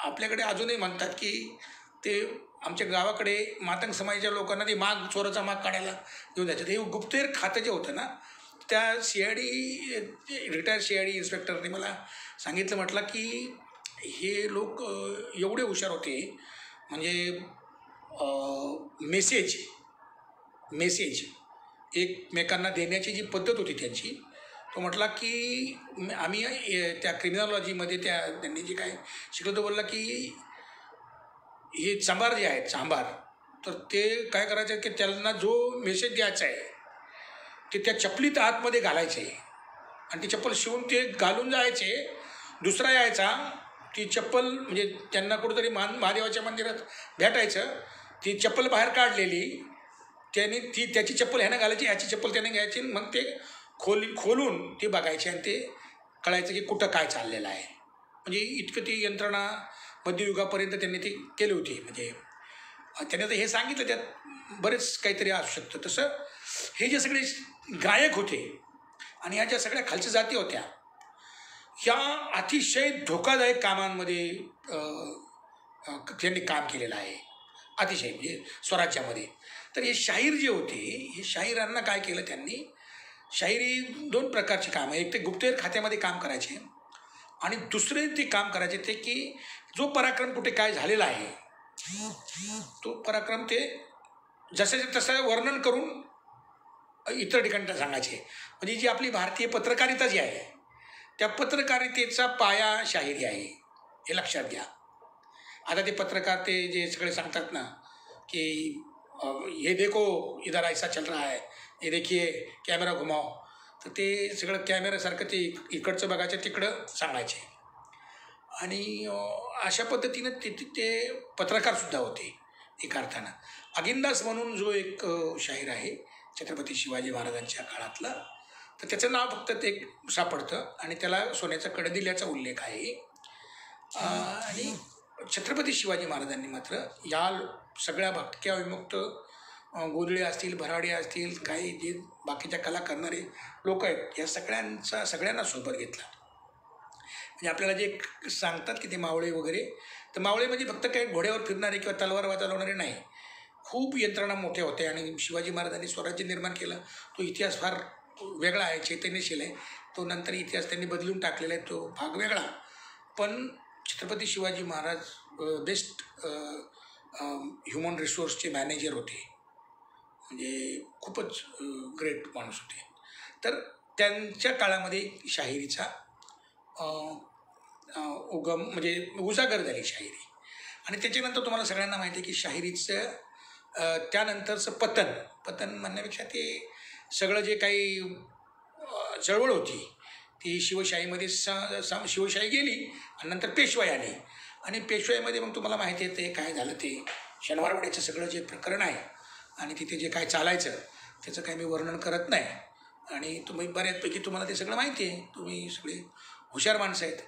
आपल्याकडे अजूनही म्हणतात की ते आमच्या गावाकडे मातंग समाजाच्या लोकांना ते माग, चोराचा माग काढायला घेऊन जायचं. हे गुप्तहेर खातं जे होतं ना, त्या CID रिटायर्ड CID इन्स्पेक्टरने मला सांगितलं, म्हटलं की हे लोक एवढे हुशार होते, म्हणजे मेसेज एकमेकांना देण्याची जी पद्धत होती त्यांची, तो म्हटला की आम्ही त्या क्रिमिनॉलॉजीमध्ये त्यांनी जे काय शिकलं, तो बोलला की हे चांभार जे आहेत, तर ते काय करायचं की त्यांना जो मेसेज द्यायचा आहे ते त्या चपलीत आतमध्ये घालायचे आणि ती चप्पल शिवून ते घालून जायचे. दुसरा यायचा, ती चप्पल म्हणजे त्यांना कुठंतरी महादेवाच्या मंदिरात भेटायचं, ती चप्पल बाहेर काढलेली, त्याची चप्पल ह्यानं घालायची, ह्याची चप्पल त्याने घ्यायची, मग ते खोलून ती बघायची आणि ते कळायचं की कुठं काय चाललेलं आहे. म्हणजे इतकं ती यंत्रणा मध्ययुगापर्यंत त्यांनी ती केली होती. म्हणजे त्याने तर हे सांगितलं, त्यात बरेच काहीतरी असू शकतं. तसं हे जे सगळे गायक होते आणि ह्या ज्या सगळ्या खालच्या जाती होत्या, ह्या अतिशय धोकादायक कामांमध्ये त्यांनी काम केलेलं आहे, अतिशय, म्हणजे स्वराज्यामध्ये. तर हे शाहीर जे होते, हे शाहिरांना काय केलं त्यांनी, शाहिरी 2 प्रकारची कामं, एक ते गुप्तहेर खात्यामध्ये काम करायचे आणि दुसरे ते काम करायचे ते की जो पराक्रम कुठे काय झालेला आहे, तो पराक्रम ते जसं तसं वर्णन करून इतर ठिकाणी सांगायचे. म्हणजे जी आपली भारतीय पत्रकारिता जी आहे, त्या पत्रकारितेचा पाया शाहिरी आहे, हे लक्षात घ्या. आता ते पत्रकार ते जे सगळे सांगतात ना की ये देखो इधर ऐसा चल रहा है, ये देखिए कॅमेरा घुमाव, तर ते सगळं कॅमेऱ्यासारखं ते इकडचं बघायचं, तिकडं सांगायचे. आणि अशा पद्धतीनं ते पत्रकारसुद्धा होते एका अर्थानं. अगिनदास म्हणून जो एक शाहीर आहे छत्रपती शिवाजी महाराजांच्या काळातला, तर त्याचं नाव फक्त ते सापडतं आणि त्याला सोन्याचा कडं दिल्याचा उल्लेख आहे. आणि छत्रपती शिवाजी महाराजांनी मात्र या सगळ्या भटक्या विमुक्त गोधळे असतील, भराडे असतील, काही जे बाकीच्या कला करणारे लोक आहेत, या सगळ्यांना सोबत घेतला. म्हणजे आपल्याला जे सांगतात की ते मावळे वगैरे, तर मावळे म्हणजे फक्त काही घोड्यावर फिरणारे किंवा तलवार चालवणारे नाही, खूप यंत्रणा मोठ्या होत्या. आणि शिवाजी महाराजांनी स्वराज्य निर्माण केलं, तो इतिहास फार वेगळा आहे, चैतन्यशील आहे. तो नंतर इतिहास त्यांनी बदलून टाकलेला आहे, तो भाग वेगळा. पण छत्रपती शिवाजी महाराज बेस्ट ह्युमन रिसोर्सचे मॅनेजर होते, म्हणजे खूपच ग्रेट माणूस होते. तर त्यांच्या काळामध्ये शाहिरीचा उगम म्हणजे उजागर झाली शाहिरी. आणि त्याच्यानंतर तुम्हाला सगळ्यांना माहिती आहे की शाहिरीचं त्यानंतरचं पतन म्हणण्यापेक्षा ते सगळं जे काही चळवळ होती ती शिवशाहीमध्ये शिवशाही गेली आणि नंतर पेशवाई आली. आणि पेशवाईमध्ये मग तुम्हाला माहिती आहे ते काय झालं, ते शनिवारवाड्याचं सगळं जे प्रकरण आहे आणि तिथे जे काय चालायचं त्याचं काही मी वर्णन करत नाही. आणि तुम्ही बऱ्याचपैकी तुम्हाला ते सगळं माहिती आहे, तुम्ही सगळे हुशार माणसं आहेत.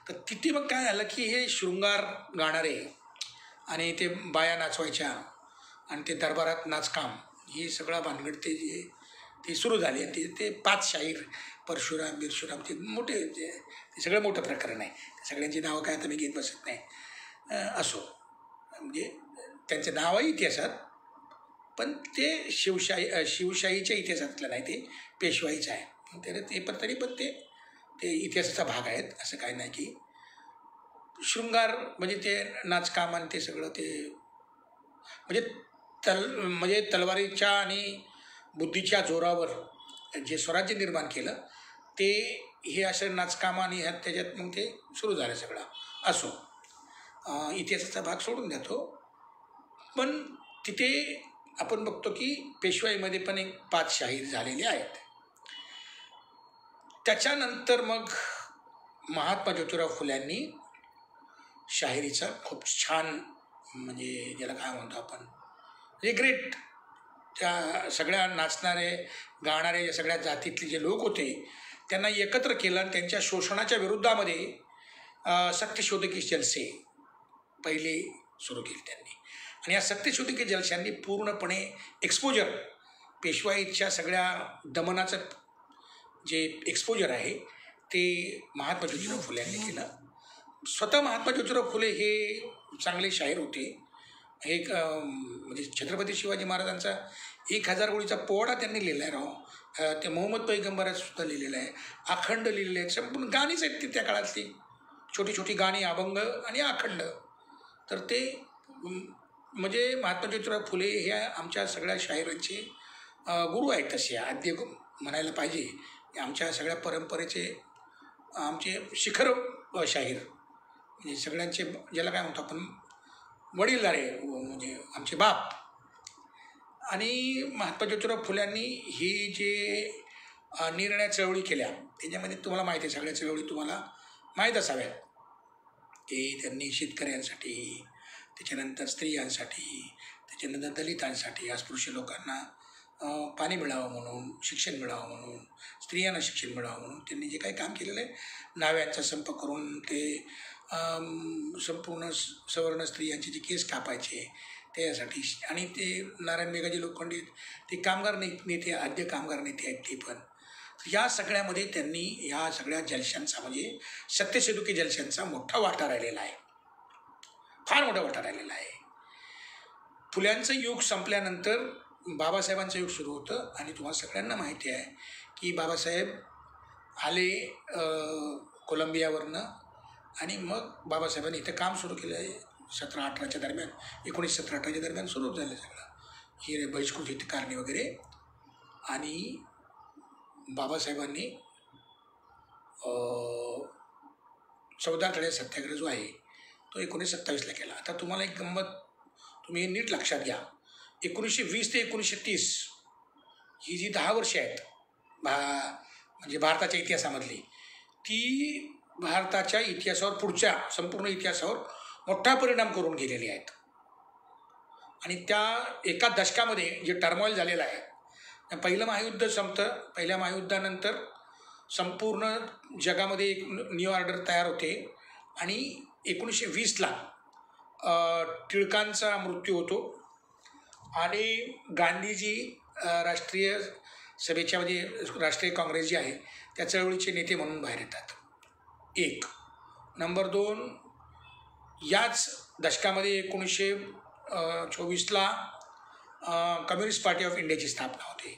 तर तिथे मग काय झालं की हे शृंगार गाणारे आणि ते बाया नाचवायच्या आणि ते दरबारात नाचकाम, ही सगळा भानगड ते सुरू झाली. आणि ते 5 शाहीर, परशुराम ते मोठे, ते सगळं मोठं प्रकरण आहे. सगळ्यांची नावं काय आता मी घेत बसत नाही. असो, म्हणजे त्यांचं नावही इतिहासात, पण ते शिवशाहीच्या इतिहासातलं नाही, ते पेशवाईचं आहे. ते पण तरी पण ते इतिहासाचा भाग आहेत. असं काय नाही की शृंगार म्हणजे ते नाचकाम आणि ते सगळं ते म्हणजे तलवारीच्या आणि बुद्धीच्या जोरावर जे स्वराज्य निर्माण केलं ते हे असं नाचकाम आणि त्याच्यात मग ते सुरू झालं सगळं. असो, इतिहासाचा भाग सोडून देतो. पण तिथे आपण बघतो की पेशवाईमध्ये पण एक 5 शाहीर झालेले आहेत. त्याच्यानंतर मग महात्मा ज्योतिराव फुल्यांनी शाहिरीचा खूप छान, म्हणजे ज्याला काय म्हणतो आपण, हे ग्रेट. त्या सगळ्या नाचणारे गाणारे या सगळ्या जातीतले जे लोक होते त्यांना एकत्र केलं आणि त्यांच्या शोषणाच्या विरुद्धामध्ये सत्यशोधकी जलसे पहिले सुरू केले त्यांनी. आणि या सत्यशोधकी जलशांनी पूर्णपणे एक्सपोजर, पेशवाईच्या सगळ्या दमनाचं जे एक्सपोजर आहे ते महात्मा ज्योतिराव फुले यांनी केलं. स्वतः महात्मा ज्योतिराव फुले हे चांगले शाहीर होते. एक म्हणजे छत्रपती शिवाजी महाराजांचा 1000 ओळीचा पोवाडा त्यांनी लिहिला आहे राव. ते मोहम्मद पैगंबरात सुद्धा लिहिलेलं आहे, अखंड लिहिलेले आहेत, संपूर्ण गाणीच आहेत ती त्या काळातली, छोटी छोटी गाणी, अभंग आणि अखंड. तर ते म्हणजे महात्मा ज्योतिराव फुले हे आमच्या सगळ्या शाहिरांचे गुरु आहेत. तसे आद्य म्हणायला पाहिजे. आमच्या सगळ्या परंपरेचे आमचे शिखर शाहीर, म्हणजे सगळ्यांचे ज्याला काय म्हणतो आपण वडीलधारे, म्हणजे आमचे बाप. आणि महात्मा ज्योतिराव फुल्यांनी ही जे निर्णय चळवळी केल्या त्याच्यामध्ये तुम्हाला माहिती आहे, सगळ्या चळवळी तुम्हाला माहीत असाव्यात की त्यांनी शेतकऱ्यांसाठी, त्याच्यानंतर स्त्रियांसाठी, त्याच्यानंतर दलितांसाठी, अस्पृश्य लोकांना पाणी मिळावं म्हणून, शिक्षण मिळावं म्हणून, स्त्रियांना शिक्षण मिळावं म्हणून त्यांनी जे काही काम केलेलं आहे, नाव्यांचा संप करून ते संपूर्ण सवर्ण स्त्रियांचे जे केस कापायचे त्यासाठी. आणि ते नारायण मेघाजी लोखंडे ते कामगार नेते, आद्य कामगार नेते आहेत ते पण. या सगळ्यामध्ये त्यांनी या सगळ्या जलशांचा म्हणजे सत्यशोधकी जलशांचा मोठा वाटा राहिलेला आहे, फार मोठा वाटा राहिलेला आहे. फुल्यांचं युग संपल्यानंतर बाबासाहेबांचं युग सुरू होतं. आणि तुम्हाला सगळ्यांना माहिती आहे की बाबासाहेब आले कोलंबियावरनं आणि मग बाबासाहेबांनी इथं काम सुरू केलं आहे. 17-18च्या दरम्यान, 1917-18च्या दरम्यान सुरू झालं सगळं ही बहिष्कृत हितकारणी वगैरे. आणि बाबासाहेबांनी 14 तळे सत्याग्रह जो आहे तो 1927ला केला. आता तुम्हाला एक गंमत तुम्ही नीट लक्षात घ्या. 1920 ते 1930 ही जी 10 वर्षे आहेत म्हणजे भारताच्या इतिहासामधली, ती भारताच्या इतिहासावर, पुढच्या संपूर्ण इतिहासावर मोठा परिणाम करून गेलेले आहेत. आणि त्या एका दशकामध्ये जे टर्मॉईल झालेलं आहे, पहिलं महायुद्ध संपतं, पहिल्या महायुद्धानंतर संपूर्ण जगामध्ये एक न्यू ऑर्डर तयार होते. आणि 1920ला टिळकांचा मृत्यू होतो आणि गांधीजी राष्ट्रीय सभेच्या म्हणजे राष्ट्रीय काँग्रेस जी आहे त्या चळवळीचे नेते म्हणून बाहेर येतात. एक नंबर 2, याच दशकामध्ये 1924ला कम्युनिस्ट पार्टी ऑफ इंडियाची स्थापना होते.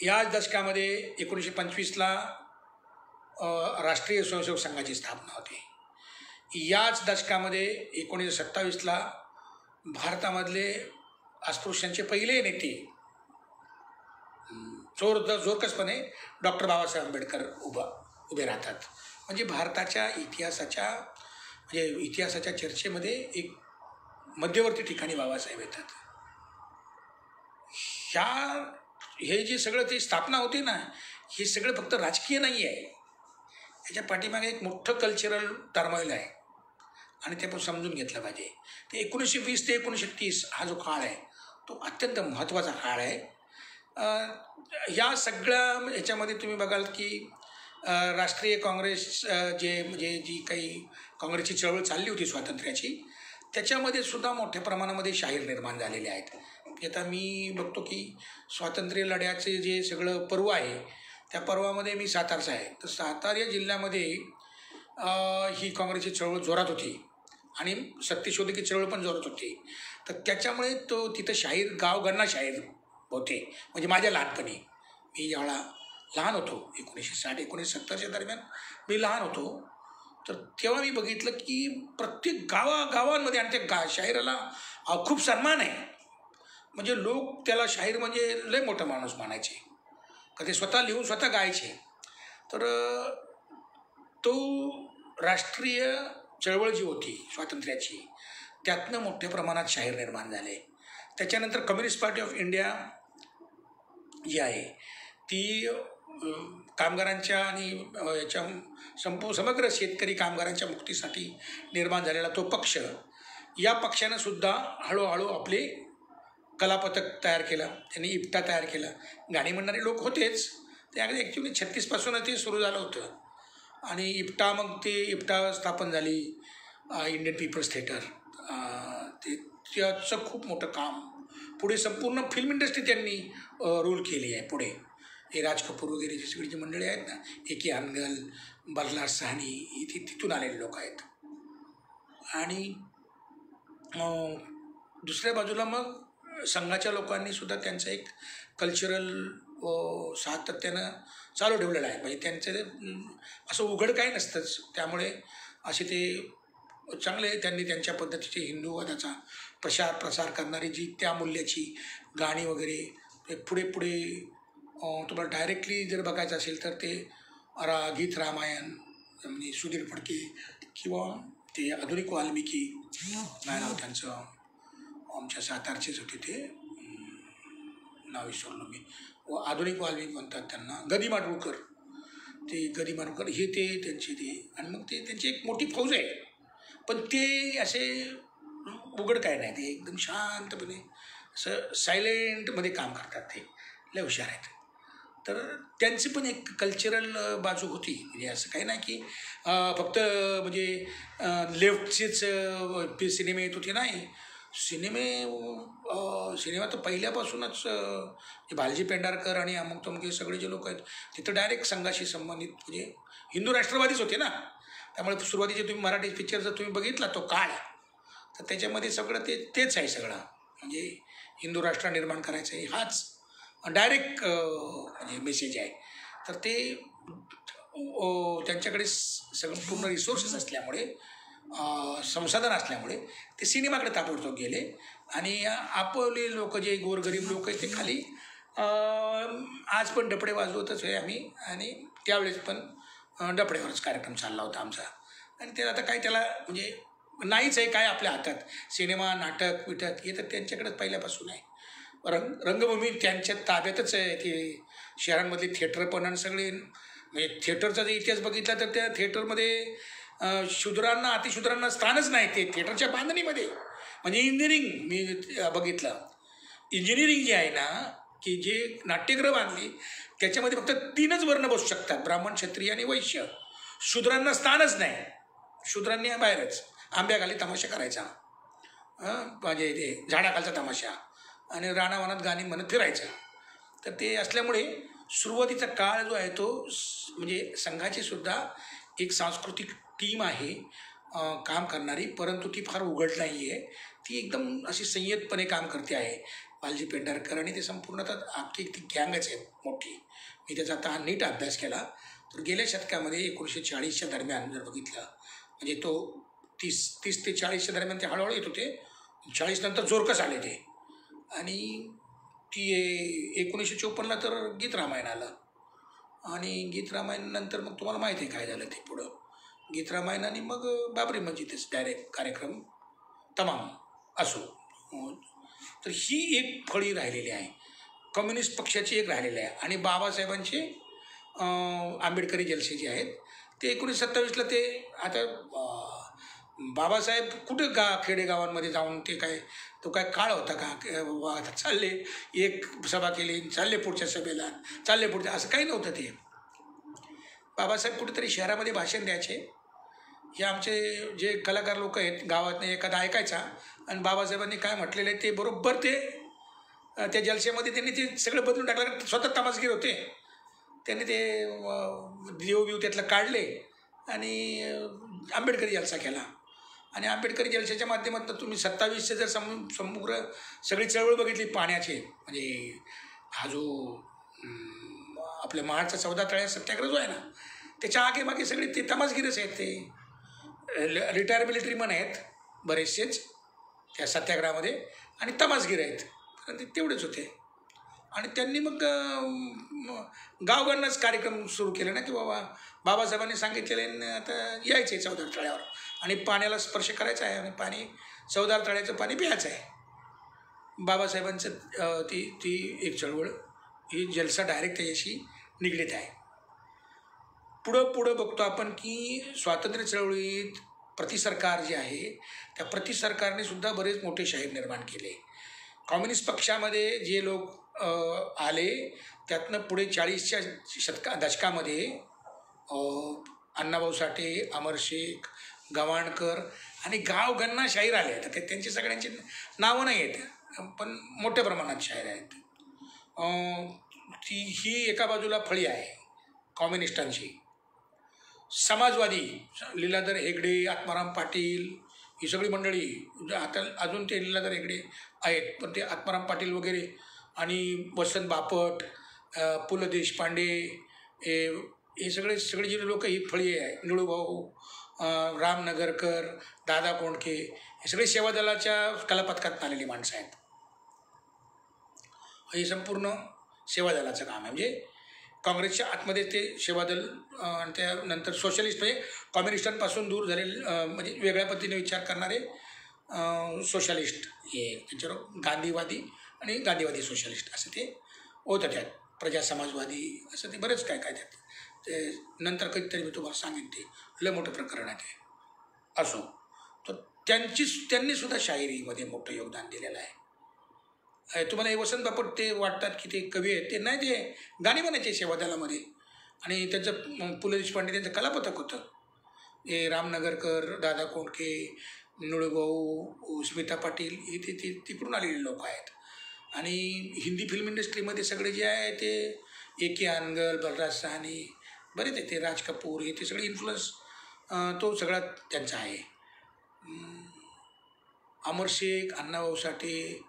याच दशकामध्ये 1925ला राष्ट्रीय स्वयंसेवक संघाची स्थापना होते. याच दशकामध्ये 1927ला भारतामधले अस्पृश्यांचे पहिले नेते जोरकसपणे डॉक्टर बाबासाहेब आंबेडकर उभे राहतात. म्हणजे भारताच्या इतिहासाच्या चर्चेमध्ये एक मध्यवर्ती ठिकाणी बाबासाहेब येतात. हे जे सगळं ते स्थापना होते ना, हे सगळं फक्त राजकीय नाही आहे, याच्या पाठीमागे एक मोठं कल्चरल टर्मॉईल आहे आणि ते आपण समजून घेतलं पाहिजे. ते 1920 ते 1930 हा जो काळ आहे तो अत्यंत महत्त्वाचा काळ आहे. या सगळ्या ह्याच्यामध्ये तुम्ही बघाल की राष्ट्रीय काँग्रेस म्हणजे जी काही काँग्रेसची चळवळ चालली होती स्वातंत्र्याची, त्याच्यामध्ये सुद्धा मोठ्या प्रमाणामध्ये शाहीर निर्माण झालेले आहेत. आता मी बघतो की स्वातंत्र्य लढ्याचे जे सगळं पर्व आहे त्या पर्वामध्ये मी सातारचा आहे, तर सातारा जिल्ह्यामध्ये ही काँग्रेसची चळवळ जोरात होती आणि सत्यशोधकी चळवळ पण जोरात होती. तर त्याच्यामुळे तो तिथं शाहीर, गावगणना शाहीर होते. म्हणजे माझ्या लहानपणी, मी ज्यावेळा लहान होतो 1960-1970च्या दरम्यान मी लहान होतो, तर तेव्हा मी बघितलं की प्रत्येक गावागावांमध्ये आणि त्या शाहिराला खूप सन्मान आहे. म्हणजे लोक त्याला शाहीर म्हणजे लय मोठा माणूस मानायचे, का ते स्वतः लिहून स्वतः गायचे. तर तो राष्ट्रीय चळवळ जी होती स्वातंत्र्याची, त्यातनं मोठ्या प्रमाणात शाहीर निर्माण झाले. त्याच्यानंतर कम्युनिस्ट पार्टी ऑफ इंडिया जी आहे ती कामगारांच्या आणि याच्या समग्र शेतकरी कामगारांच्या मुक्तीसाठी निर्माण झालेला तो पक्ष, या पक्षानं सुद्धा हळूहळू आपले कलापथक तयार केलं, त्यांनी इप्टा तयार केला. गाणी म्हणणारे लोक होतेच, ते अगदी ॲक्च्युली 36पासूनच ते सुरू झालं होतं. आणि इप्टा, मग ते इप्टा स्थापन झाली, इंडियन पीपल्स थिएटर. ते त्याचं खूप मोठं काम पुढे संपूर्ण फिल्म इंडस्ट्री त्यांनी रूल केली आहे पुढे. हे राज कपूर वगैरे जी सगळी जी मंडळी आहेत ना, एकी हानगल, बल्लाळ साहनी, इथे तिथून आलेले लोक आहेत. आणि दुसऱ्या बाजूला मग संघाच्या लोकांनी सुद्धा त्यांचं एक कल्चरल सातत्यानं चालू ठेवलेलं आहे. म्हणजे त्यांचं असं उघड काही नसतंच, त्यामुळे असे ते चांगले त्यांनी त्यांच्या पद्धतीचे हिंदूवादाचा प्रसार करणारी जी त्या मूल्याची गाणी वगैरे ते पुढे पुढे तुम्हाला डायरेक्टली जर बघायचं असेल तर ते गीत रामायण म्हणजे सुधीर फडके, किंवा ते आधुनिक वाल्मिकी, काय नाव त्यांचं, आमच्या सातारचेच होते ते, नाव विसरलो मी, आधुनिक वाल्मिकी म्हणतात त्यांना, गदी माडगूळकर. ते गदी माडगूळकर हे ते त्यांचे ते, आणि मग ते त्यांची एक मोठी फौज आहे. पण ते असे उघड काय नाही, ते एकदम शांतपणे असं सायलेंटमध्ये काम करतात. ते लय हुशार आहेत. तर त्यांची पण एक कल्चरल बाजू होती. म्हणजे असं काही नाही की फक्त म्हणजे लेफ्टचेच सिनेमे येत होते, नाही. सिनेमा तर पहिल्यापासूनच भालजी पेंढारकर आणि अमुक तमुक सगळे जे लोक आहेत तिथं डायरेक्ट संघाशी संबंधित म्हणजे हिंदू राष्ट्रवादीच होते ना. त्यामुळे सुरुवातीचे तुम्ही मराठी पिक्चर जर तुम्ही बघितला तो काळ, तर त्याच्यामध्ये सगळं तेच आहे सगळं. म्हणजे हिंदू राष्ट्र निर्माण करायचं आहे, हाच डायरेक्ट म्हणजे मेसेज आहे. तर ते त्यांच्याकडे सगळं पूर्ण रिसोर्सेस असल्यामुळे, संसाधन असल्यामुळे ते सिनेमाकडे ताबडतोब गेले. आणि आपले लोक जे गोरगरीब लोक आहेत ते खाली आज पण डफडे वाजवतच आहे आम्ही, आणि त्यावेळेस पण डफड्यावरच कार्यक्रम चालला होता आमचा. आणि ते आता काय त्याला म्हणजे नाहीच आहे काय आपल्या हातात. सिनेमा, नाटक, विटक हे तर त्यांच्याकडेच पहिल्यापासून आहे. रंगभूमी त्यांच्या ताब्यातच आहे. ते शहरांमधले थिएटर पण, आणि सगळे म्हणजे थिएटरचा जर इतिहास बघितला तर त्या थिएटरमध्ये शूद्रांना, अतिशूद्रांना स्थानच नाही. ते थिएटरच्या बांधणीमध्ये म्हणजे इंजिनिअरिंग मी बघितलं, इंजिनिअरिंग जे आहे ना, की जे नाट्यगृह बांधली त्याच्यामध्ये फक्त 3च वर्ण बसू शकतात, ब्राह्मण, क्षत्रिय आणि वैश्य. शूद्रांना स्थानच नाही. शूद्रांनी बाहेरच आंब्याखाली तमाशा करायचा, म्हणजे ते झाडाखालचा तमाशा, आणि राणावनात गाणी म्हणत फिरायचं. तर ते असल्यामुळे सुरुवातीचा काळ जो आहे तो म्हणजे संघाची सुद्धा एक सांस्कृतिक टीम आहे काम करणारी, परंतु ती फार उघड नाही आहे. ती एकदम अशी संयतपणे काम करते आहे. भालजी पेंढारकर आणि ते संपूर्णतः अख्खी ती गँगच आहे मोठी. मी त्याचा आता नीट अभ्यास केला तर गेल्या शतकामध्ये 1940च्या दरम्यान जर बघितलं, म्हणजे तो 30 ते 40च्या दरम्यान ते हळूहळू येत होते. 40 नंतर जोरकस आले ते. आणि ती 1954ला तर गीत रामायण आलं, आणि गीत रामायण नंतर मग तुम्हाला माहिती आहे काय झालं ते पुढं. गीत रामायण आणि मग बाबरी मस्जिदच डायरेक्ट कार्यक्रम तमाम असो. तर ही एक फळी राहिलेली आहे. कम्युनिस्ट पक्षाची एक राहिलेली आहे. आणि बाबासाहेबांचे आंबेडकरी जलसे जे आहेत ते 1927ला ते आता बाबासाहेब कुठं खेडेगावांमध्ये जाऊन ते काय, तो काय काळ होता का आता चालले एक सभा केली, चालले पुढच्या सभेला, चालले पुढच्या, असं काही नव्हतं. ते बाबासाहेब कुठेतरी शहरामध्ये भाषण द्यायचे. हे आमचे जे कलाकार लोक आहेत गावात एखादा ऐकायचा, आणि बाबासाहेबांनी काय म्हटलेलं आहे ते बरोबर ते त्या जलसेमध्ये त्यांनी ते सगळं बदलून टाकलं. स्वतः तमासगीर होते, त्यांनी ते देव त्यातलं काढले आणि आंबेडकरी जलसा केला. आणि आंबेडकरी जलसेच्या माध्यमातून तुम्ही 27चे जर समग्र सगळी चळवळ बघितली पाण्याचे, म्हणजे हा जो आपल्या महाडचा 14 तळ्या सत्याग्रह जो आहे ना, त्याच्या आगे मागे सगळे ते तमासगीरच आहेत. ते रिटायर मिलिटरीमन आहेत बरेचसेच त्या सत्याग्रहामध्ये, आणि तमासगीर आहेत, ते तेवढेच होते. आणि त्यांनी मग गावगांनाच कार्यक्रम सुरू केले ना, की बाबा बाबासाहेबांनी सांगितलेले आता यायचे 14 तळ्यावर, आणि पाण्याला स्पर्श करायचा आहे, आणि पाणी 14 तळ्याचं पाणी प्यायचं आहे. बाबासाहेबांचं ती एक चळवळ, ही जलसा डायरेक्ट त्याच्याशी निगडीत आहे. पुढं बघतो आपण की स्वातंत्र्य चळवळीत प्रतिसरकार जे आहे त्या प्रतिसरकारने सुद्धा बरेच मोठे शाहीर निर्माण केले. कम्युनिस्ट पक्षामध्ये जे लोक आले त्यातनं पुढे 40च्या दशकामध्ये अण्णाभाऊ साठे, अमर शेख, गवाणकर आणि गावगणना शाहीर आले. तर त्यांची सगळ्यांची नावं नाही आहेत पण मोठ्या प्रमाणात शाहीर आहेत. ही एका बाजूला फळी आहे कम्युनिस्टांची. समाजवादी लीलाधर हेगडे, आत्माराम पाटील ही सगळी मंडळी आता अजून ते लीलाधर हेगडे आहेत पण ते आत्माराम पाटील वगैरे आणि वसंत बापट, पु ल देशपांडे हे सगळी जी लोक ही फळी आहे. निळूभाऊ, राम नगरकर, दादा कोंडके हे सगळे सेवादलाच्या कलापथकात आलेली माणसं आहेत. हे संपूर्ण सेवादलाचं काम आहे. म्हणजे काँग्रेसच्या आतमध्ये ते सेवादल आणि त्यानंतर सोशलिस्ट म्हणजे कम्युनिस्टांपासून दूर झालेले म्हणजे वेगळ्या पद्धतीने विचार करणारे सोशलिस्ट हे त्यांच्यावर गांधीवादी आणि गांधीवादी सोशलिस्ट असं ते होतं. त्यात प्रजा समाजवादी असं ते बरेच काय काय त्यात ते नंतर कधीतरी मी तुम्हाला सांगेन. ते लय मोठं प्रकरण आहे ते असो. तर त्यांनी सुद्धा शाहिरीमध्ये मोठं योगदान दिलेलं आहे. तुम्हाला हे वसंत बापट ते वाटतात की ते कवी आहेत, ते नाही, ते गाणी म्हणायचे सेवादलामध्ये आणि त्यांचं पु ल देशपांडे त्यांचं कलापथक होतं. हे रामनगरकर, दादा कोंडके, निळूभाऊ, स्मिता पाटील हे ते तिकडून आलेले लोक आहेत. आणि हिंदी फिल्म इंडस्ट्रीमध्ये सगळे जे आहे ते ए के अनगल, बलराज साहनी बरेच आहे, ते राज कपूर हे ते सगळे इन्फ्लुअन्स तो सगळा त्यांचा आहे. अमर शेख, अण्णाभाऊ साठे,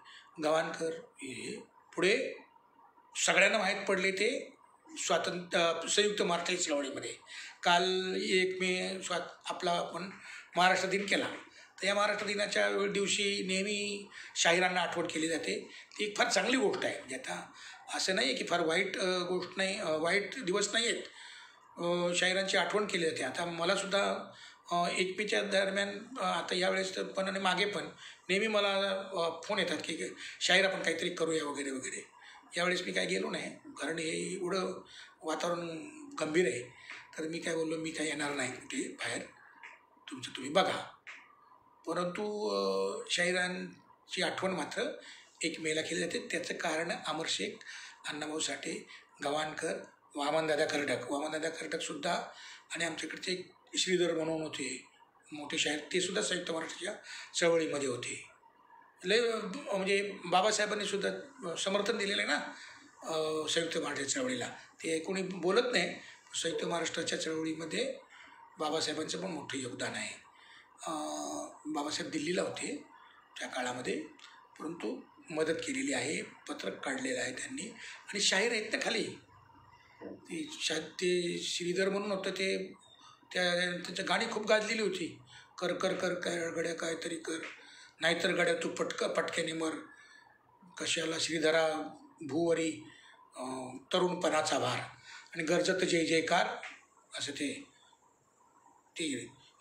गवाणकर हे पुढे सगळ्यांना माहीत पडले ते संयुक्त महाराष्ट्र चळवळीमध्ये. काल 1 मे आपला आपण महाराष्ट्र दिन केला. तर या महाराष्ट्र दिनाच्या दिवशी नेहमी शाहिरांना आठवण केली जाते. ती एक फार चांगली गोष्ट आहे. म्हणजे आता असं नाही आहे की फार वाईट गोष्ट नाही, वाईट दिवस नाही आहेत. शाहिरांची आठवण केली जाते. आता मलासुद्धा 1 मेच्या दरम्यान आता यावेळेस पण आणि मागे पण नेहमी मला फोन येतात की शाहीर आपण काहीतरी करूया वगैरे वगैरे. यावेळेस मी काय गेलो नाही कारण हे एवढं वातावरण गंभीर आहे. तर मी काय बोललो, मी काय येणार नाही कुठे बाहेर, तुमचं तुम्ही बघा. परंतु शाहिरांची आठवण मात्र 1 मेला केली जाते. त्याचं कारण अमर शेख, अण्णाभाऊ साठे, गवाणकर, वामनदादा खर्डकसुद्धा आणि आमच्याकडचे श्रीधर म्हणून होते मोठे शाहीर, ते सुद्धा संयुक्त महाराष्ट्राच्या चळवळीमध्ये होते. लय म्हणजे बाबासाहेबांनी सुद्धा समर्थन दिलेलं आहे ना संयुक्त महाराष्ट्र चळवळीला. ते कोणी बोलत नाही. संयुक्त महाराष्ट्राच्या चळवळीमध्ये बाबासाहेबांचं पण मोठं योगदान आहे. बाबासाहेब दिल्लीला होते त्या काळामध्ये परंतु मदत केलेली आहे, पत्रक काढलेलं आहे त्यांनी. आणि शाहीर आहेत ना खाली ते श्रीधर म्हणून होतं, ते त्यांच्या गाणी खूप गाजलेली होती. कर कर कर काय गड्या काहीतरी कर, नाहीतर गड्या तू पटक्याने मर, कशाला श्रीधरा भूवरी तरुणपणाचा भार, आणि गरजत जय जयकार असं ते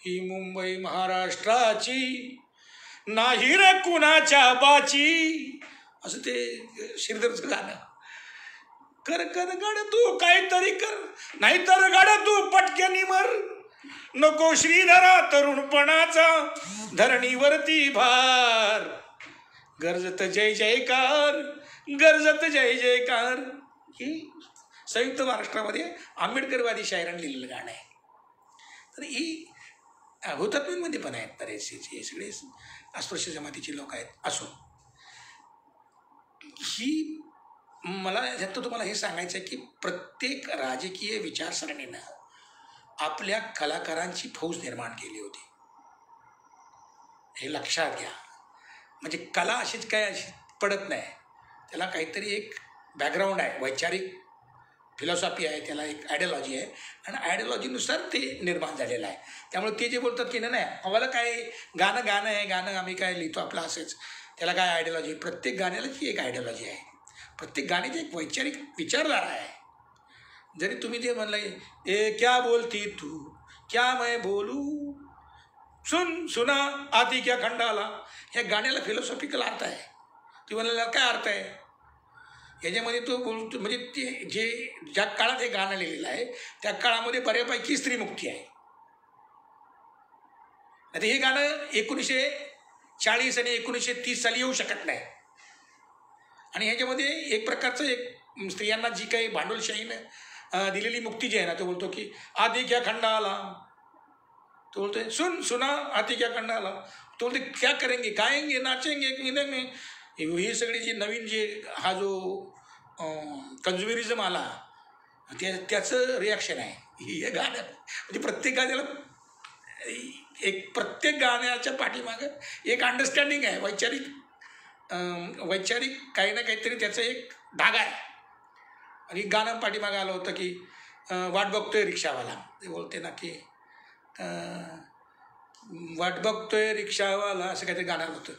ही मुंबई महाराष्ट्राची नाही रे कुणाच्या बाची असं ते श्रीधरचं गाणं. कर कर गड तू काहीतरी कर, नाहीतर गड तू पटक्यानी मर, नको श्रीधरा तरुणपणाचा धरणीवरती भार, गरजत जय जयकार, गरजत जय जयकार. ही संयुक्त महाराष्ट्रामध्ये आंबेडकरवादी शाहिरांनी लिहिलेलं गाणं आहे. तर ही हुतात्म्यांमध्ये पण आहेत बरेचसे, हे सगळे अस्पृश्य जमातीचे लोक आहेत. असो, ही मला ह्यात तुम्हाला हे सांगायचं आहे की प्रत्येक राजकीय विचारसरणीनं आपल्या कलाकारांची फौज निर्माण केली होती, हे लक्षात घ्या. म्हणजे कला अशीच काय अशी पडत नाही, त्याला काहीतरी एक बॅकग्राऊंड आहे, वैचारिक फिलॉसॉफी आहे, त्याला एक आयडियॉलॉजी आहे आणि आयडियॉलॉजीनुसार ते निर्माण झालेलं आहे. त्यामुळे ते जे बोलतात की नाही आम्हाला काय गाणं आहे, गाणं आम्ही काय लिहितो आपलं असेच, त्याला काय आयडियॉलॉजी, प्रत्येक गाण्यालाची एक आयडियॉलॉजी आहे, प्रत्येक गाण्याची एक वैचारिक विचारधारा आहे. जरी तुम्ही ते म्हणलं ए क्या बोलती तू क्या मैं बोलू, सुना आती क्या खंडाला, ह्या गाण्याला फिलॉसॉफिकल अर्थ आहे. ती म्हणाला काय अर्थ आहे याच्यामध्ये तो बोलतो, म्हणजे ते जे ज्या काळात हे गाणं लिहिलेलं आहे त्या काळामध्ये बऱ्यापैकी स्त्रीमुक्ती आहे. आता हे गाणं 1940 आणि 1930 साली येऊ शकत नाही. आणि ह्याच्यामध्ये एक प्रकारचं एक स्त्रियांना जी काही भांडवलशाहीनं दिलेली मुक्ती जी आहे ना, तो बोलतो की आधी क्या खंडाला, तो बोलते सुन सुना आधी क्या खंडाला, तो बोलते क्या करेंगे, गाएंगे, नाचेंगे, कूदेंगे. ही सगळी जी नवीन जे हा जो कन्झ्युमरिझम आला त्याचं रिॲक्शन आहे हे गाण्यात. म्हणजे प्रत्येक गाण्याला प्रत्येक गाण्याच्या पाठीमागं एक अंडरस्टँडिंग आहे, वैचारिक काही ना काहीतरी त्याचं एक धागा आहे. आणि गाणं पाठीमागं आलं होतं की वाट बघतोय रिक्षावाला, ते बोलते ना की वाट बघतोय रिक्षावाला, असं काहीतरी गाणं होतं.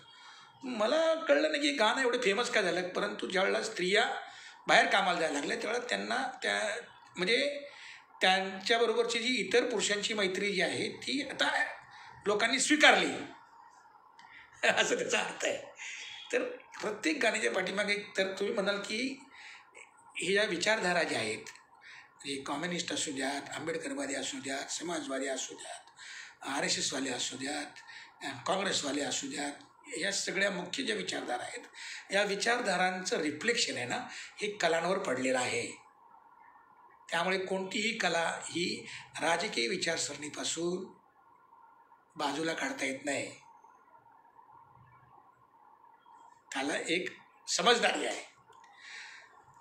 मला कळलं नाही की गाणं एवढं फेमस काय झालं, परंतु ज्यावेळेला स्त्रिया बाहेर कामाला जायला लागल्या त्यावेळेला त्यांना म्हणजे त्यांच्याबरोबरची जी इतर पुरुषांची मैत्री जी आहे ती आता लोकांनी स्वीकारली असं त्याचा अर्थ आहे. तर प्रत्येक गाण्याच्या पाठीमागे तर तुम्ही म्हणाल की हे या विचारधारा ज्या आहेत, म्हणजे कम्युनिस्ट असू द्यात, आंबेडकरवादी असू द्यात, समाजवादी असू द्यात, RSSवाले असू द्यात, काँग्रेसवाले असू द्यात, या सगळ्या मुख्य ज्या विचारधारा आहेत, या विचारधारांचं रिफ्लेक्शन आहे ना, हे कलांवर पडलेलं आहे. त्यामुळे कोणतीही कला ही राजकीय विचारसरणीपासून बाजूला काढता येत नाही. त्याला एक समजदारी आहे.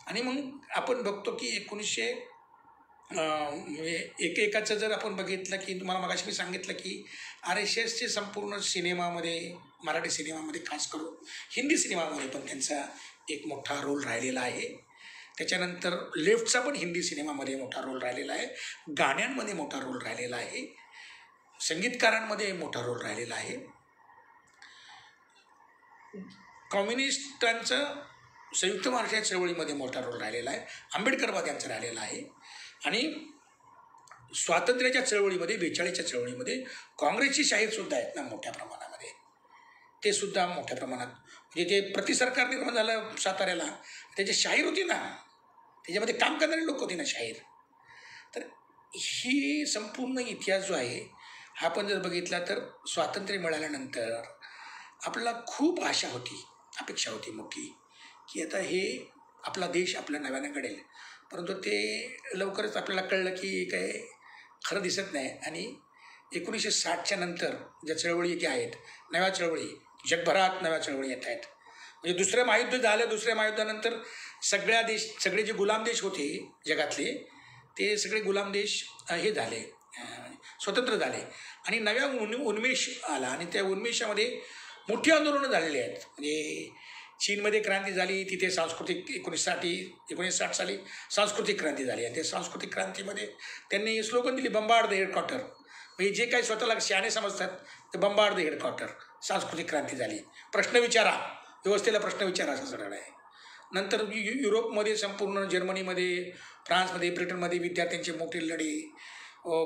आणि मग आपण बघतो की 1900 म्हणजे एकेकाचं जर आपण बघितलं की तुम्हाला मगाशी मी सांगितलं की RSSचे संपूर्ण सिनेमामध्ये, मराठी सिनेमामध्ये, खास करून हिंदी सिनेमामध्ये पण त्यांचा एक मोठा रोल राहिलेला आहे. त्याच्यानंतर लेफ्टचा पण हिंदी सिनेमामध्ये मोठा रोल राहिलेला आहे, गाण्यांमध्ये मोठा रोल राहिलेला आहे, संगीतकारांमध्ये मोठा रोल राहिलेला आहे. कम्युनिस्टांचं संयुक्त महाराष्ट्र चळवळीमध्ये मोठा रोल राहिलेला आहे, आंबेडकरवाद्यांचा राहिलेला आहे. आणि स्वातंत्र्याच्या चळवळीमध्ये, 42च्या चळवळीमध्ये काँग्रेसची शाहीरसुद्धा आहेत ना मोठ्या प्रमाणामध्ये, ते सुद्धा मोठ्या प्रमाणात, म्हणजे ते प्रतिसरकार निर्माण झालं साताऱ्याला, त्याची शाहीर होती ना, त्याच्यामध्ये काम करणारी लोक होती ना शाहीर. तर ही संपूर्ण इतिहास जो आहे हा आपण जर बघितला तर स्वातंत्र्य मिळाल्यानंतर आपल्याला खूप आशा होती, अपेक्षा होती मोठी की आता हे आपला देश आपल्या नव्यानं घडेल. परंतु ते लवकरच आपल्याला कळलं की काय खरं दिसत नाही. आणि 1960च्या नंतर ज्या चळवळी ज्या आहेत, नव्या चळवळी, जगभरात नव्या चळवळी येत आहेत. म्हणजे दुसरं महायुद्ध झालं, दुसऱ्या महायुद्धानंतर सगळे जे गुलाम देश होते जगातले, ते सगळे गुलाम देश हे झाले, स्वतंत्र झाले. आणि नव्या उन्मेष आला. आणि त्या उन्मेषामध्ये मोठी आंदोलनं झालेली आहेत. म्हणजे चीनमध्ये क्रांती झाली, तिथे सांस्कृतिक 1960 साली सांस्कृतिक क्रांती झाली. आणि त्या सांस्कृतिक क्रांतीमध्ये त्यांनी स्लोगन दिली, बंबार्ड द हेडक्वार्टर. म्हणजे जे काही स्वतःला शहाणे समजतात ते बंबार्ड द हेडक्वार्टर. सांस्कृतिक क्रांती झाली. प्रश्न विचारा, व्यवस्थेला प्रश्न विचारा, असं सगळं आहे. नंतर युरोपमध्ये, संपूर्ण जर्मनीमध्ये, फ्रान्समध्ये, ब्रिटनमध्ये विद्यार्थ्यांचे मोठे लढे,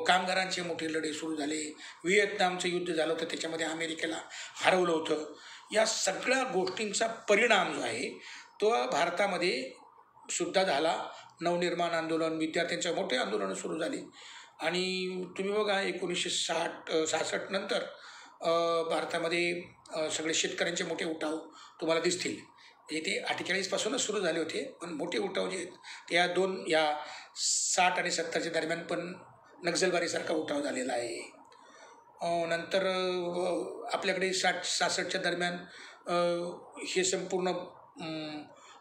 कामगारांचे मोठे लढे सुरू झाले. व्हिएतनामचं युद्ध झालं होतं, त्याच्यामध्ये अमेरिकेला हरवलं होतं. या सगळ्या गोष्टींचा परिणाम जो आहे तो भारतामध्ये सुद्धा झाला. नवनिर्माण आंदोलन, विद्यार्थ्यांचे मोठे आंदोलनं सुरू झाली. आणि तुम्ही बघा 1966 नंतर भारतामध्ये सगळे शेतकऱ्यांचे मोठे उठाव तुम्हाला दिसतील. म्हणजे ते 48पासूनच सुरू झाले होते, पण मोठे उठाव जे आहेत ते या 60 आणि 70च्या दरम्यान पण नक्सलबारीसारखा उठाव झालेला आहे. नंतर आपल्याकडे 60-66च्या दरम्यान हे संपूर्ण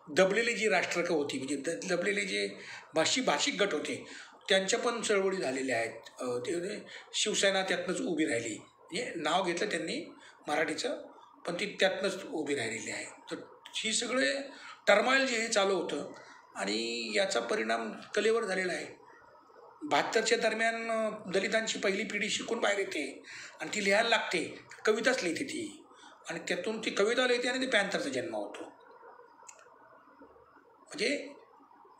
दबलेली जी राष्ट्रकं होती, म्हणजे दबलेले जे भाषिक गट होते, त्यांच्या पण चळवळी झालेल्या आहेत. ते शिवसेना त्यातनंच उभी राहिली. म्हणजे नाव घेतलं त्यांनी मराठीचं, पण ती त्यातनंच उभी राहिलेली आहे. तर ही सगळे टर्माईल जे हे चालू होतं आणि याचा परिणाम कलेवर झालेला आहे. 72च्या दरम्यान दलितांची पहिली पिढी शिकून बाहेर येते आणि ती लिहायला लागते, कविताच लिहिते ती, आणि त्यातून ती कविता लिहिते आणि ते पॅन्थरचा जन्म होतो. म्हणजे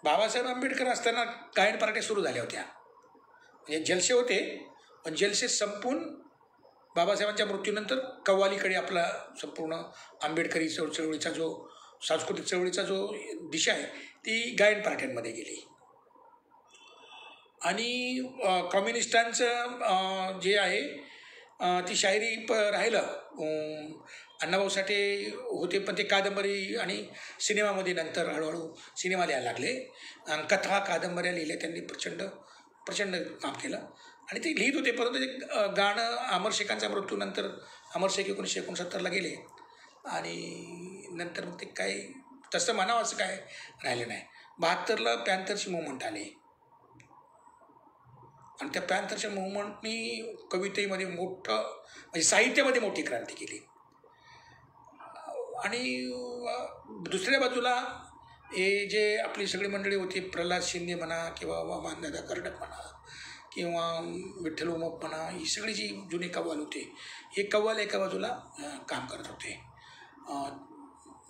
बाबासाहेब आंबेडकर असताना गायन पार्ट्या सुरू झाल्या होत्या. म्हणजे जलसे होते, पण जलसे संपून बाबासाहेबांच्या मृत्यूनंतर कव्वालीकडे आपला संपूर्ण आंबेडकरी चळवळीचा जो सांस्कृतिक चळवळीचा जो दिशा आहे ती गायन पार्ट्यांमध्ये गेली. आणि कम्युनिस्टांचं जे आहे ती शायरी राहिलं. अण्णाभाऊ साठे होते, पण ते कादंबरी आणि सिनेमामध्ये नंतर हळूहळू सिनेमा लिहायला लागले. कथा कादंबऱ्या लिहिल्या त्यांनी, प्रचंड प्रचंड काम केलं आणि ते लिहित होते. परंतु ते गाणं अमर शेखांच्या मृत्यूनंतर, अमर शेख 1969ला गेले आणि नंतर मग ते काय तसं म्हणावं असं काय राहिलं नाही. 72ला पॅन्थरची मुवमेंट आली आणि त्या पॅन्थरच्या मुवमेंटनी कवितेमध्ये मोठं म्हणजे साहित्यामध्ये मोठी क्रांती केली. आणि दुसऱ्या बाजूला हे जे आपली सगळी मंडळी होती, प्रल्हाद शिंदे म्हणा किंवा वामनदादा कर्डक म्हणा किंवा विठ्ठल उमप म्हणा, ही सगळी जी जुने कव्वाल होते, हे कव्वाल एका बाजूला काम करत होते.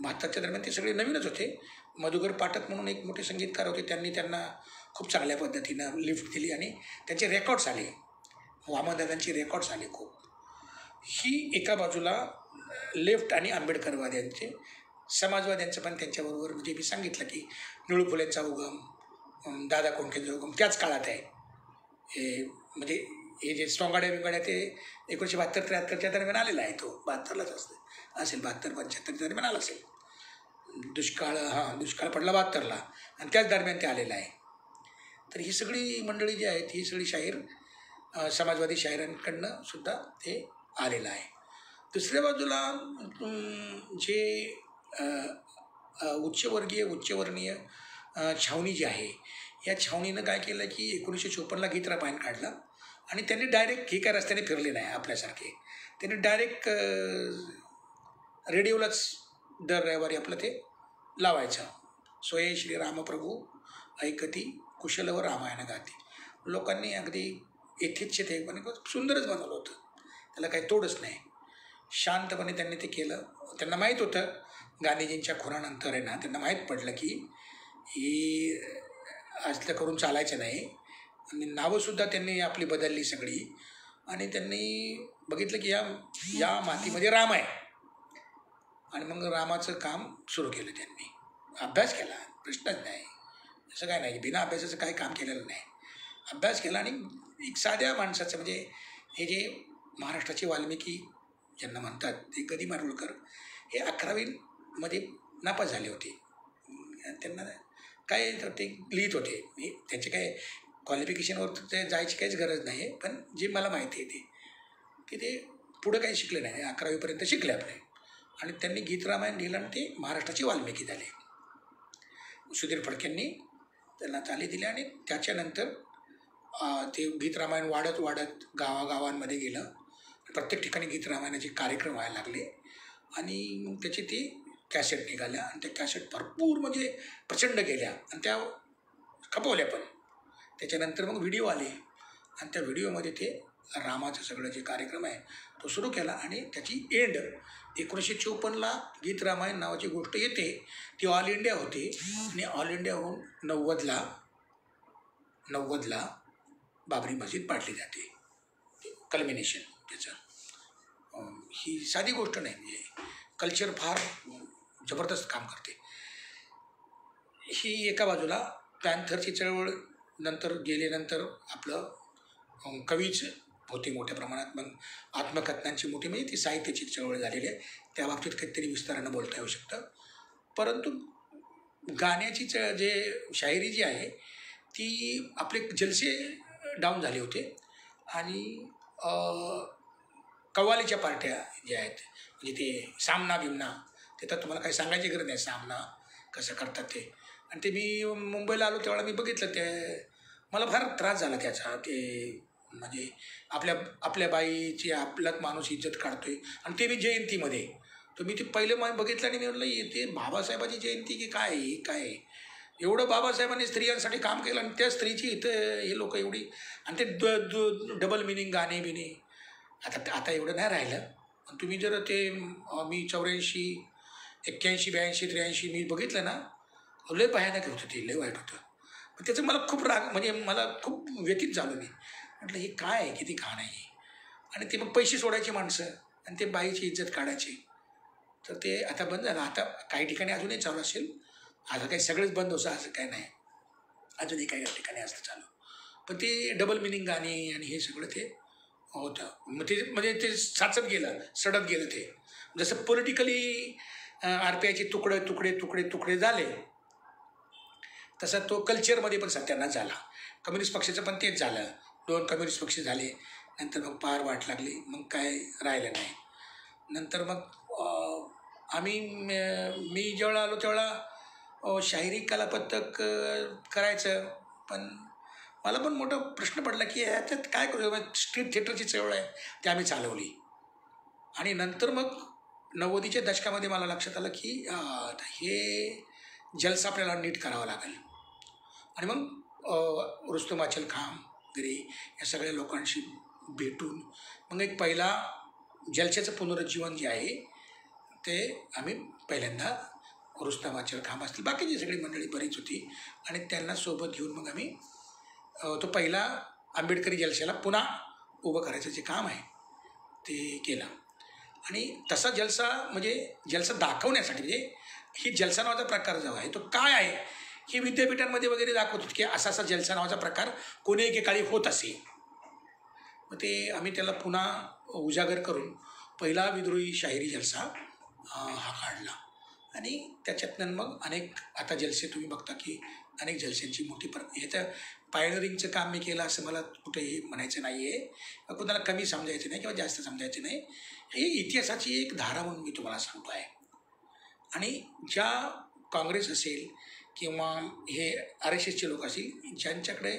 72च्या दरम्यान ते सगळे नवीनच होते. मधुकर पाठक म्हणून एक मोठे संगीतकार होते, त्यांना खूप चांगल्या पद्धतीनं लिफ्ट दिली आणि त्यांचे रेकॉर्ड्स आले, वामनदादांची रेकॉर्ड्स आले खूप. ही एका बाजूला लेफ्ट आणि आंबेडकरवाद्यांचे, समाजवाद्यांचं पण त्यांच्याबरोबर, म्हणजे मी सांगितलं की निळू फुलेंचा उगम, दादा कोंडकेंचा उगम त्याच काळात आहे. हे म्हणजे हे जे सोंगाड्या बिंगाड्या ते 1972-73च्या दरम्यान आलेला आहे. तो 72लाच असेल, 72-75 दरम्यान आला असेल. दुष्काळ पडला 72ला आणि त्याच दरम्यान ते आलेलं आहे. तर ही सगळी मंडळी जी आहेत, ही सगळी शाहीर समाजवादी शाहिरांकडनं सुद्धा ते आलेलं आहे. दुसऱ्या बाजूला जे उच्चवर्णीय छावणी जी आहे, या छावणीनं काय केलं की 1954ला गीत रामायण काढलं आणि त्यांनी डायरेक्ट, हे काय रस्त्याने फिरले नाही आपल्यासारखे, त्यांनी डायरेक्ट रेडिओलाच दर रविवारी आपलं ते लावायचं. सोये श्री रामप्रभू ऐकती कुशलवर रामायण गाती. लोकांनी अगदी यथेच्छ ते पण सुंदरच बनवलं होतं, त्याला काही तोडच नाही. शांतपणे त्यांनी ते केलं. त्यांना माहीत होतं गांधीजींच्या खुनानंतर आहे ना, त्यांना माहीत पडलं की ही असलं करून चालायचं नाही आणि नावंसुद्धा त्यांनी आपली बदलली सगळी. आणि त्यांनी बघितलं की या मातीमध्ये राम आहे आणि मग रामाचं काम सुरू केलं. त्यांनी अभ्यास केला, प्रश्नच नाही, असं काय नाही, बिना अभ्यासाचं काही काम केलेलं नाही. अभ्यास केला आणि एक साध्या माणसाचं, म्हणजे हे जे महाराष्ट्राचे वाल्मिकी ज्यांना म्हणतात, ते गदी माडगूळकर, हे 11वीमध्ये नापास झाले होते. त्यांना काय ते लिहित होते, त्यांचे काय क्वालिफिकेशनवर ते जायची काहीच गरज नाही. पण जे मला माहिती आहे ते की ते पुढं काही शिकले नाही, 11वीपर्यंत शिकले आपले. आणि त्यांनी गीत रामायण लिहिलं आणि ते महाराष्ट्राचे वाल्मिकी झाले. सुधीर फडकेंनी त्यांना चाली दिली आणि त्याच्यानंतर ते गीत रामायण वाढत वाढत गावागावांमध्ये गेलं. प्रत्येक ठिकाणी गीत रामायणाचे कार्यक्रम व्हायला लागले आणि मग त्याची ती कॅसेट निघाल्या आणि त्या कॅसेट भरपूर म्हणजे प्रचंड गेल्या आणि त्या खपवल्या पण. त्याच्यानंतर मग व्हिडिओ आले आणि त्या व्हिडिओमध्ये ते रामाचं सगळं जे कार्यक्रम आहे तो सुरू केला आणि त्याची एंड 1954ला गीत रामायण नावाची गोष्ट येते. ती ऑल इंडिया होते आणि ऑल इंडियाहून 90ला बाबरी मस्जिद पाडली जाते, कल्मिनेशन त्याचं. ही साधी गोष्ट नाही, म्हणजे कल्चर फार जबरदस्त काम करते. ही एका बाजूला पॅन्थरची चळवळ नंतर गेल्यानंतर आपलं कवीच होते मोठ्या प्रमाणात, मग आत्मकथनांची मोठी, म्हणजे ती साहित्याची चळवळ झालेली आहे. त्या बाबतीत काहीतरी विस्तारानं बोलता येऊ शकतं. परंतु गाण्याची जे शायरी जी आहे ती आपले जलसे डाऊन झाले होते आणि कव्वालीच्या पार्ट्या ज्या आहेत, म्हणजे ते सामना बिमना, ते तर तुम्हाला काही सांगायची गरज नाही, सामना कसं करतात ते. आणि ते मी मुंबईला आलो त्यावेळेला मी बघितलं, ते मला फार त्रास झाला त्याचा. ते म्हणजे आपल्या बाईची आपलाच माणूस इज्जत काढतोय आणि ते मी जयंतीमध्ये. तर मी ते पहिलं बघितलं आणि मी म्हटलं ते बाबासाहेबाची जयंती की काय एवढं बाबासाहेबांनी स्त्रियांसाठी काम केलं आणि त्या स्त्रीची इथं हे लोक एवढी, आणि ते डबल मिनिंग गाणे बिणे. आता एवढं नाही राहिलं. तुम्ही जर ते मी 84, 81, 82, 83 मी बघितलं ना, लय भयानक होतं ते, लय वाईट होतं. पण त्याचं मला खूप राग, म्हणजे मला खूप व्यथित झालो. मी म्हटलं हे काय आहे, किती घाण आहे. आणि ते मग पैसे सोडायची माणसं आणि ते बाईची इज्जत काढायची. तर ते आता बंद झालं. आता काही ठिकाणी अजूनही चालू असेल, आता काही सगळंच बंद होतं असं काय नाही, अजूनही काही ठिकाणी असतं चालू. पण ते डबल मिनिंग गाणी आणि हे सगळं ते होतं. मग ते म्हणजे ते साचत गेलं, सडत गेलं. ते जसं पॉलिटिकली RPIचे तुकडे तुकडे तुकडे तुकडे झाले, तसा तो कल्चरमध्ये पण सत्यानाश झाला. कम्युनिस्ट पक्षाचं पण तेच झालं. 2 कम्युनिस्ट पक्ष झाले, नंतर मग पार वाट लागली, मग काय राहिलं नाही. नंतर मग मी जेव्हा आलो तेव्हा शाहिरी कलापथक करायचं. पण मला पण मोठा प्रश्न पडला की ह्याच्यात काय करू. स्ट्रीट थिएटरची चळवळ आहे, ती आम्ही चालवली. आणि नंतर मग 90च्या दशकामध्ये मला लक्षात आलं की हे जलसा आपल्याला नीट करावा लागेल. आणि मग रुस्तम अचल खान वगैरे या सगळ्या लोकांशी भेटून मग एक पहिला जलसेचं पुनरुज्जीवन जे आहे ते आम्ही पहिल्यांदा रुस्तम अचल खान असतील, बाकीची सगळी मंडळी बरीच होती, आणि त्यांना सोबत घेऊन मग आम्ही तो पहिला आंबेडकरी जलशाला पुन्हा उभं करायचं जे काम आहे ते केलं. आणि तसा जलसा म्हणजे जलसा दाखवण्यासाठी, म्हणजे ही जलसा नावाचा प्रकार जो आहे तो काय आहे हे विद्यापीठांमध्ये वगैरे दाखवतो की असा असा जलसा नावाचा प्रकार कोणी एकेकाळी होत असे. मग ते आम्ही त्याला पुन्हा उजागर करून पहिला विद्रोही शाहिरी जलसा हा काढला. आणि त्याच्यातनं मग अनेक आता जलसे तुम्ही बघता की अनेक जलशांची मोठी ह्याचं पायनरिंगचं काम मी केलं असं मला कुठेही म्हणायचं नाही आहे, कुणाला कमी समजायचं नाही किंवा जास्त समजायचं नाही. ही इतिहासाची एक धारा म्हणून मी तुम्हाला सांगतो आहे. आणि ज्या काँग्रेस असेल किंवा हे RSSचे लोक असतील ज्यांच्याकडे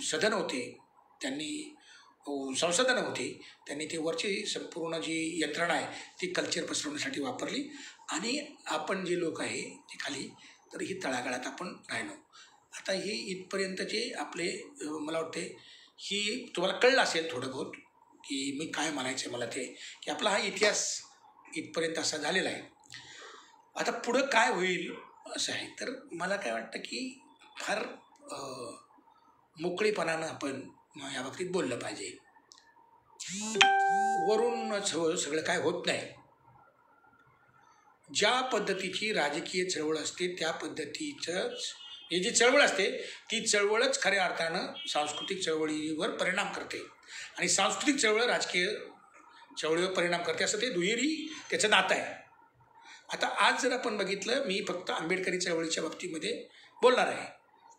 सदन होते, त्यांनी संसाधनं होती, त्यांनी ते वरची संपूर्ण जी यंत्रणा आहे ती कल्चर पसरवण्यासाठी वापरली. आणि आपण जे लोक आहे ते खाली, तर ही तळागाळात आपण राहिलो. आता हे इथपर्यंतचे आपले मला वाटते ही तुम्हाला कळलं असेल थोडं बहुत की मी काय म्हणायचं मला ते, की आपला हा इतिहास इथपर्यंत असा झालेला आहे. आता पुढं काय होईल असं आहे. तर मला काय वाटतं की फार मोकळेपणानं आपण या बाबतीत बोललं पाहिजे. वरून सगळं काय होत नाही. ज्या पद्धतीची राजकीय चळवळ असते त्या पद्धतीचंच ही जी चळवळ असते ती चळवळच खऱ्या अर्थानं सांस्कृतिक चळवळीवर परिणाम करते, आणि सांस्कृतिक चळवळ राजकीय चळवळीवर परिणाम करते, असं ते दुहेरी त्याचं नातं आहे. आता आज जर आपण बघितलं, मी फक्त आंबेडकरी चळवळीच्या बाबतीमध्ये बोलणार आहे,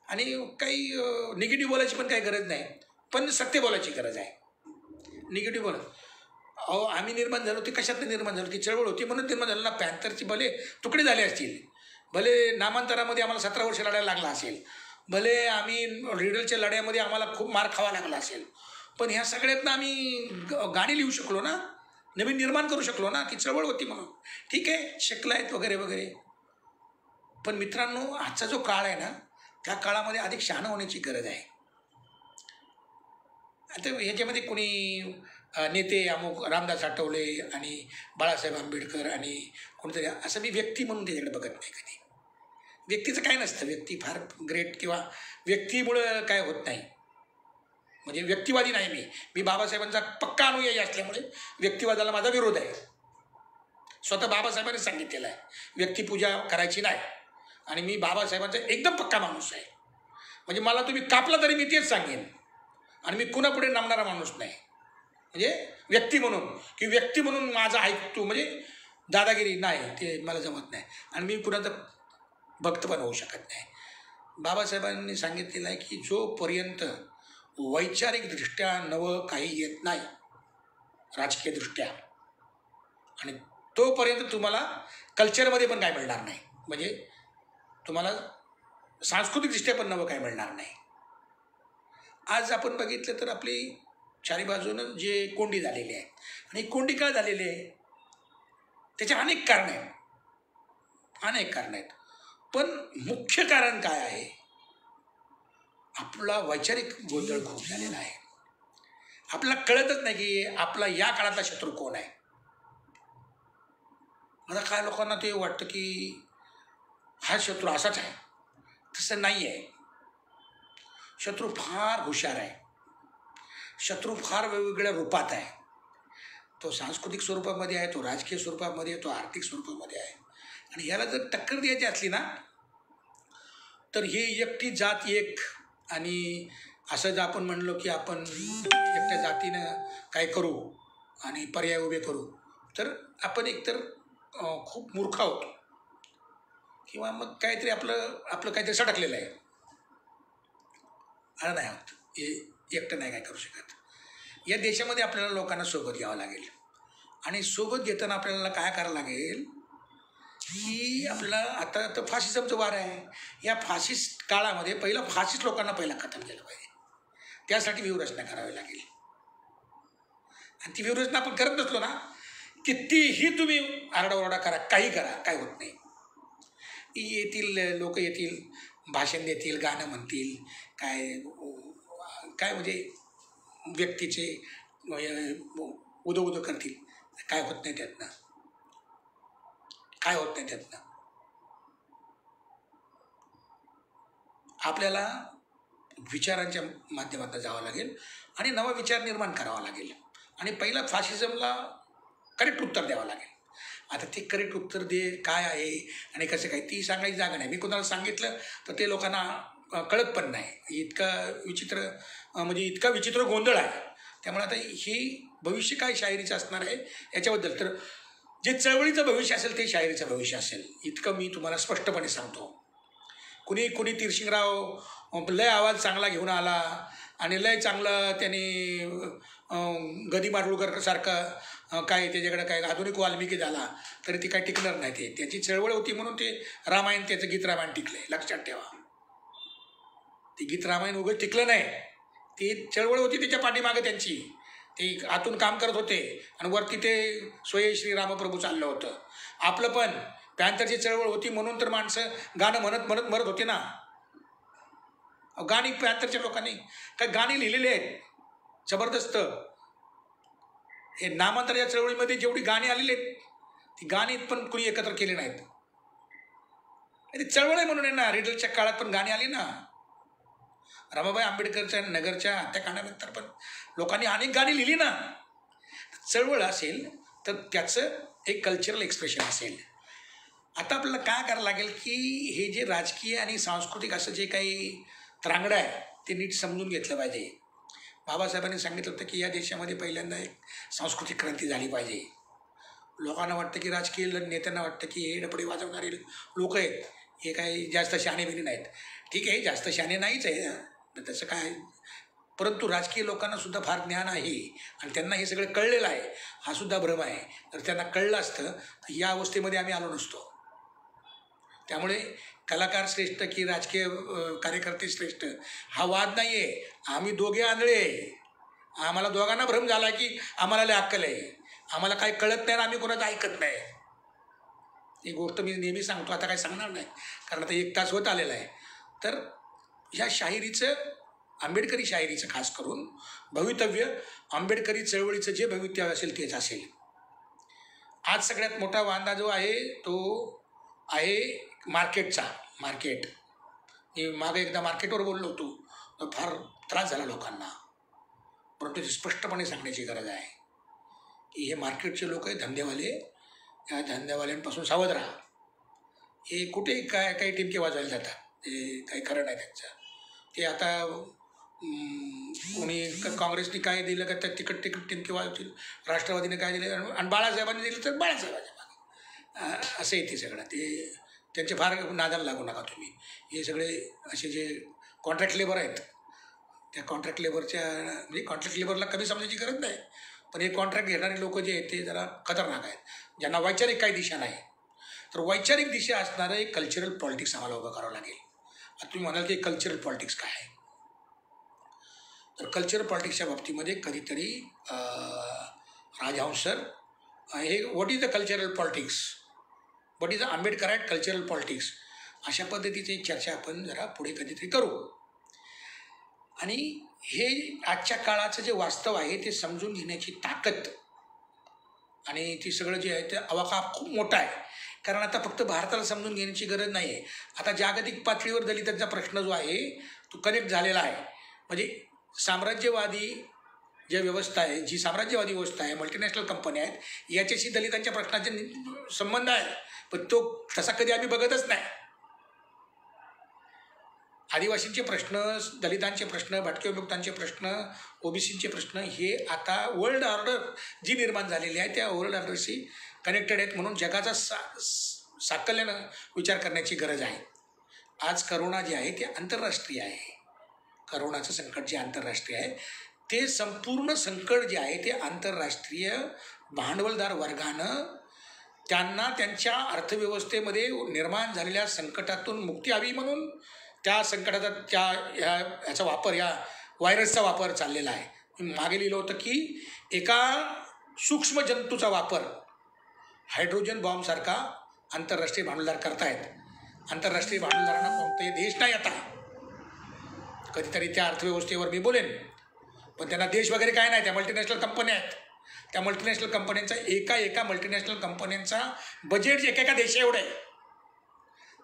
आणि काही निगेटिव्ह बोलायची पण काही गरज नाही, पण सत्य बोलायची गरज आहे. निगेटिव्ह बोला, अहो आम्ही निर्माण झालो, ते कशातनं निर्माण झालो, ती चळवळ होती म्हणून निर्माण झालं ना. पॅन्थरची भले तुकडे झाले असतील, भले नामांतरामध्ये आम्हाला 17 वर्ष लढायला लागला असेल, भले आम्ही रिडलच्या लढ्यामध्ये आम्हाला खूप मार खावा लागला असेल, पण ह्या सगळ्यातनं आम्ही गाणी लिहू शकलो ना, नवीन निर्माण करू शकलो ना, ती चळवळ होती म्हणून. ठीक आहे, शिकलायत वगैरे वगैरे, पण मित्रांनो आजचा जो काळ आहे ना त्या काळामध्ये अधिक शहाणं होण्याची गरज आहे. आता ह्याच्यामध्ये कोणी नेते अमुक रामदास आठवले आणि बाळासाहेब आंबेडकर आणि कोणतरी असं मी व्यक्ती म्हणून त्याच्याकडे बघत नाही कधी. व्यक्तीचं काय नसतं, व्यक्ती फार ग्रेट किंवा व्यक्तीमुळं काय होत नाही. म्हणजे व्यक्तिवादी नाही मी बाबासाहेबांचा पक्का अनुयायी असल्यामुळे व्यक्तिवादाला माझा विरोध आहे. स्वतः बाबासाहेबांनी सांगितलेलं आहे व्यक्तिपूजा करायची नाही, आणि मी बाबासाहेबांचा एकदम पक्का माणूस आहे. म्हणजे मला तुम्ही कापला तरी मी तेच सांगेन, आणि मी कुणापुढे नामणारा माणूस नाही. म्हणजे व्यक्ती म्हणून माझा ऐकतो म्हणजे दादागिरी नाही, ते मला जमत नाही, आणि मी कुणाचा भक्त पण होऊ शकत नाही. बाबासाहेबांनी सांगितलेलं आहे की जोपर्यंत वैचारिकदृष्ट्या नवं काही येत नाही राजकीयदृष्ट्या, आणि तोपर्यंत तुम्हाला कल्चरमध्ये पण काय मिळणार नाही, म्हणजे तुम्हाला सांस्कृतिकदृष्ट्या पण नवं काय मिळणार नाही. आज आपण बघितलं तर आपली चारी बाजूनं जे कोंडी झालेली आहे, आणि कोंडी का झालेली आहे त्याचे अनेक कारण आहेत, पण मुख्य कारण काय आहे, आपला वैचारिक गोंधळ खूप झालेला आहे. आपल्याला कळतच नाही की आपला या काळातला शत्रू कोण आहे. आता काय लोकांना ते वाटतं की हा शत्रू असाच आहे, तसं नाही आहे. शत्रू फार हुशार आहे, शत्रू फार वेगवेगळ्या रूपात आहे. तो सांस्कृतिक स्वरूपामध्ये आहे, तो राजकीय स्वरूपामध्ये आहे, तो आर्थिक स्वरूपामध्ये आहे. आणि ह्याला जर टक्कर द्यायची असली ना तर ही एकटी जात एक आणि असं जर आपण म्हणलो की आपण एकट्या जातीनं काय करू आणि पर्याय उभे करू, तर आपण एकतर खूप मूर्ख आहोत किंवा मग काहीतरी आपलं काहीतरी सटकलेलं आहे. असं नाही होत. हे एकटं नाही काय करू शकत. या देशामध्ये आपल्याला लोकांना सोबत घ्यावं लागेल आणि सोबत घेताना आपल्याला काय करावं लागेल की आपल्याला आता तर फाशिझमचं वार आहे. या फाशिस्ट काळामध्ये फाशिस्ट लोकांना खतम केलं पाहिजे. त्यासाठी व्यूहरचना करावी लागेल आणि ती व्यूहरचना आपण करत नसलो ना, कितीही तुम्ही आरडाओरडा करा, काही करा, काय होत नाही. येतील लोक, येतील भाषण देतील, गाणं म्हणतील, काय म्हणजे व्यक्तीचे उदो करतील, काय होत नाही त्यातनं. आपल्याला विचारांच्या माध्यमातून जावं लागेल आणि नवा विचार निर्माण करावा लागेल आणि पहिला फाशिझमला करेक्ट उत्तर द्यावं लागेल. आता ते करेक्ट उत्तर काय आहे आणि कसं काय ती सांगायची जागा नाही. मी कोणाला सांगितलं तर ते लोकांना कळत पण नाही. इतका विचित्र गोंधळ आहे. त्यामुळे आता ही भविष्य काय शाहिरीचं असणार आहे याच्याबद्दल, तर जे चळवळीचं भविष्य असेल ते शाहिरीचं भविष्य असेल, इतकं मी तुम्हाला स्पष्टपणे सांगतो. कुणी तिरशिंगराव लय आवाज चांगला घेऊन आला आणि लय चांगलं त्याने गदी माडगूळकर सारखं काय त्याच्याकडे काय आधुनिक वाल्मिकी झाला तरी ती काय टिकणार नाही. ते त्याची चळवळ होती म्हणून ते रामायण, त्याचं गीत रामायण टिकलंय. लक्षात ठेवा, ते गीत रामायण उगाच टिकलं नाही. ती चळवळ होती त्याच्या पाठीमागं त्यांची. ते आतून काम करत होते आणि वरती ते स्वयं श्रीरामप्रभू चाललं होतं. आपलं पण पॅन्थरची चळवळ होती म्हणून तर माणसं गाणं म्हणत मरत होते ना. गाणी पॅन्थरच्या लोकांनी काय गाणी लिहिलेली आहेत जबरदस्त. हे नामांतर या चळवळीमध्ये जेवढी गाणी आलेली आहेत ती गाणी पण कुणी एकत्र केली नाहीत. चळवळ आहे म्हणून आहे ना. रिडलच्या काळात पण गाणी आली ना. रमाबाई आंबेडकरच्या नगरच्या हत्याकांडानंतर पण लोकांनी अनेक गाणी लिहिली ना. चळवळ असेल तर त्याचं एक कल्चरल एक्सप्रेशन असेल. आता आपल्याला काय करायला लागेल की हे जे राजकीय आणि सांस्कृतिक असं जे काही त्रांगडं आहे ते नीट समजून घेतलं पाहिजे. बाबासाहेबांनी सांगितलं होतं की या देशामध्ये पहिल्यांदा एक सांस्कृतिक क्रांती झाली पाहिजे. लोकांना वाटतं की राजकीय नेत्यांना वाटतं की हे डपडे वाजवणारे लोक आहेत, हे काही जास्त शहाणे नाहीत. ठीक आहे, जास्त शहाणे नाहीच आहे तसं काय, परंतु राजकीय लोकांना सुद्धा फार ज्ञान आहे आणि त्यांना हे सगळं कळलेलं आहे. हा सुद्धा भ्रम आहे. तर त्यांना कळलं असतं तर या अवस्थेमध्ये आम्ही आलो नसतो. त्यामुळे कलाकार श्रेष्ठ की राजकीय कार्यकर्ते श्रेष्ठ हा वाद नाही आहे. आम्ही दोघे आंधळे. आम्हाला दोघांना भ्रम झाला की आम्हाला लय अक्कल आहे, आम्हाला काही कळत नाही, आम्ही कोणाचं ऐकत नाही. ही गोष्ट मी नेहमी सांगतो, आता काही सांगणार नाही कारण आता 1 तास होत आलेला आहे. तर ह्या शाहिरीचं, आंबेडकरी शाहिरीचं खास करून भवितव्य, आंबेडकरी चळवळीचं जे भवितव्य असेल तेच असेल. आज सगळ्यात मोठा वांदा जो आहे तो आहे मार्केट. मी मागे एकदा मार्केटवर बोललो होतो तर फार त्रास झाला लोकांना, परंतु ते स्पष्टपणे सांगण्याची गरज आहे की हे मार्केटचे लोक आहे धंदेवाले, या धंदेवाल्यांपासून सावध राहा. हे कुठेही काही टिमके वाजवायला जातात, ते काही खरं नाही त्यांचं. ते आता कोणी काँग्रेसने काय दिलं का त्या तिकट टिमके वाजवतील, राष्ट्रवादीने काय दिलं आणि बाळासाहेबांनी दिलं तर बाळासाहेबांच्या मागे असं येते सगळं. ते त्यांचे फार नादाला लागू नका तुम्ही. हे सगळे असे जे कॉन्ट्रॅक्ट लेबर आहेत, त्या कॉन्ट्रॅक्ट लेबरला कमी समजायची गरज नाही, पण हे कॉन्ट्रॅक्ट घेणारे लोक जे आहेत ते जरा खतरनाक आहेत, ज्यांना वैचारिक काही दिशा नाही. तर वैचारिक दिशा असणारं एक कल्चरल पॉलिटिक्स आम्हाला उभं करावं लागेल. आता तुम्ही म्हणाल की कल्चरल पॉलिटिक्स काय आहे, तर कल्चरल पॉलिटिक्सच्या बाबतीमध्ये कधीतरी राजहंस सर हे what is the cultural politics, what is the Ambedkarite cultural politics, अशा पद्धतीची चर्चा आपण जरा पुढे कधीतरी करू. आणि हे आजच्या काळाचं जे वास्तव आहे ते समजून घेण्याची ताकद आणि ती सगळं जे आहे ते आवाका खूप मोठा आहे. कारण आता फक्त भारताला समजून घेण्याची गरज नाही आहे. आता जागतिक पातळीवर दलितांचा प्रश्न जो आहे तो कनेक्ट झालेला आहे. म्हणजे साम्राज्यवादी जी व्यवस्था आहे, जी साम्राज्यवादी व्यवस्था आहे, मल्टीनॅशनल कंपन्या आहेत, याच्याशी दलितांच्या प्रश्नाचे संबंध आहे, पण तो तसा कधी आम्ही बघतच नाही. आदिवासींचे प्रश्न, दलितांचे प्रश्न, भटके विमुक्तांचे प्रश्न, ओबीसींचे प्रश्न हे आता वर्ल्ड ऑर्डर जी निर्माण झालेली आहे त्या वर्ल्ड ऑर्डरशी कनेक्टेड आहेत. म्हणून जगाचा साकल्यानं विचार करण्याची गरज आहे. आज करोना जे आहे ते आंतरराष्ट्रीय आहे. करोनाचं संकट जे आंतरराष्ट्रीय आहे ते संपूर्ण संकट जे आहे ते आंतरराष्ट्रीय भांडवलदार वर्गानं त्यांना त्यांच्या अर्थव्यवस्थेमध्ये निर्माण झालेल्या संकटातून मुक्ती हवी म्हणून त्या संकटाचा ह्याचा वापर, या व्हायरसचा वापर चाललेला आहे. मी मागे लिहिलं होतं की एका सूक्ष्म जंतूचा वापर हायड्रोजन बॉम्बसारखा आंतरराष्ट्रीय भांडवलदार करतायत. आंतरराष्ट्रीय भांडवलदारांना कोणताही देश नाही आता. कधीतरी त्या अर्थव्यवस्थेवर मी बोलेन, पण त्यांना देश वगैरे काय नाही. त्या मल्टीनॅशनल कंपन्या आहेत. त्या मल्टीनॅशनल कंपन्यांचा एका मल्टीनॅशनल कंपन्यांचा बजेट एका देशा एवढं आहे.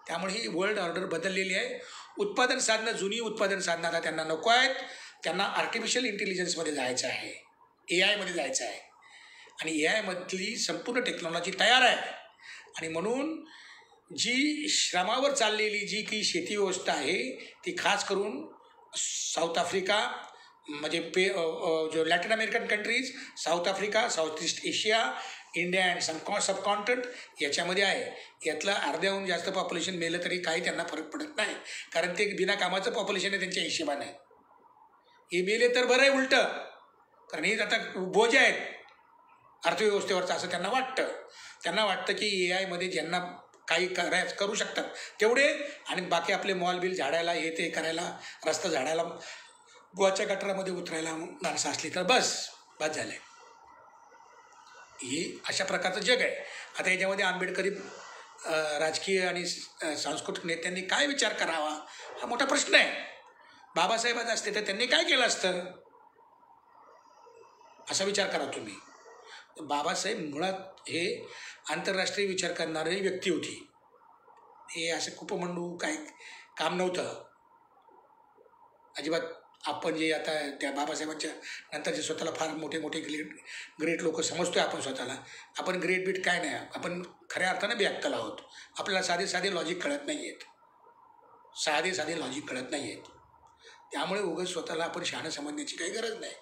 त्यामुळे ही वर्ल्ड ऑर्डर बदललेली आहे. उत्पादन साधनं, जुनी उत्पादन साधनं आता त्यांना नको आहेत. त्यांना आर्टिफिशियल इंटेलिजन्समध्ये जायचं आहे, AI मध्ये जायचं आहे. आणि AI मधली संपूर्ण टेक्नॉलॉजी तयार आहे. आणि म्हणून जी श्रमावर चाललेली जी की शेती व्यवस्था आहे ती खास करून साऊथ आफ्रिका, म्हणजे जो Latin American countries, south Africa, south east Asia, India and subcontinent याच्यामध्ये आहे. यातलं अर्ध्याहून जास्त पॉप्युलेशन मेलं तरी काही त्यांना फरक पडत नाही, कारण ते बिना कामाचं पॉप्युलेशन आहे त्यांच्या हिशेबाने. हे मेले तर बरं आहे उलटं, कारण हे आता बोज आहेत अर्थव्यवस्थेवरचं असं त्यांना वाटतं. त्यांना वाटतं की AI मध्ये ज्यांना काही करू शकतात तेवढे, आणि बाकी आपले मॉल बिल झाडायला, हे ते करायला, रस्ता झाडायला, गोवाच्या गटारामध्ये उतरायला माणसं असली तर बस झालं. हे अशा प्रकारचं जग आहे. आता याच्यामध्ये आंबेडकरी राजकीय आणि सांस्कृतिक नेत्यांनी काय विचार करावा हा मोठा प्रश्न आहे. बाबासाहेब असते तर त्यांनी काय केलं असतं असा विचार करा तुम्ही. बाबासाहेब मुळात हे आंतरराष्ट्रीय विचार करणारी व्यक्ती होती. हे असं कुपमंडू काय काम नव्हतं अजिबात. आपण जे आता त्या बाबासाहेबांच्या नंतर जे स्वतःला फार मोठे ग्रेट लोक समजतोय आपण स्वतःला, आपण ग्रेट बीट काय नाही. आपण खऱ्या अर्थानं बेअक्कल आहोत. आपल्याला साधे लॉजिक कळत नाही आहेत. साधे लॉजिक कळत नाही आहेत. त्यामुळे उगाच स्वतःला आपण शहाणं समजण्याची काही गरज नाही.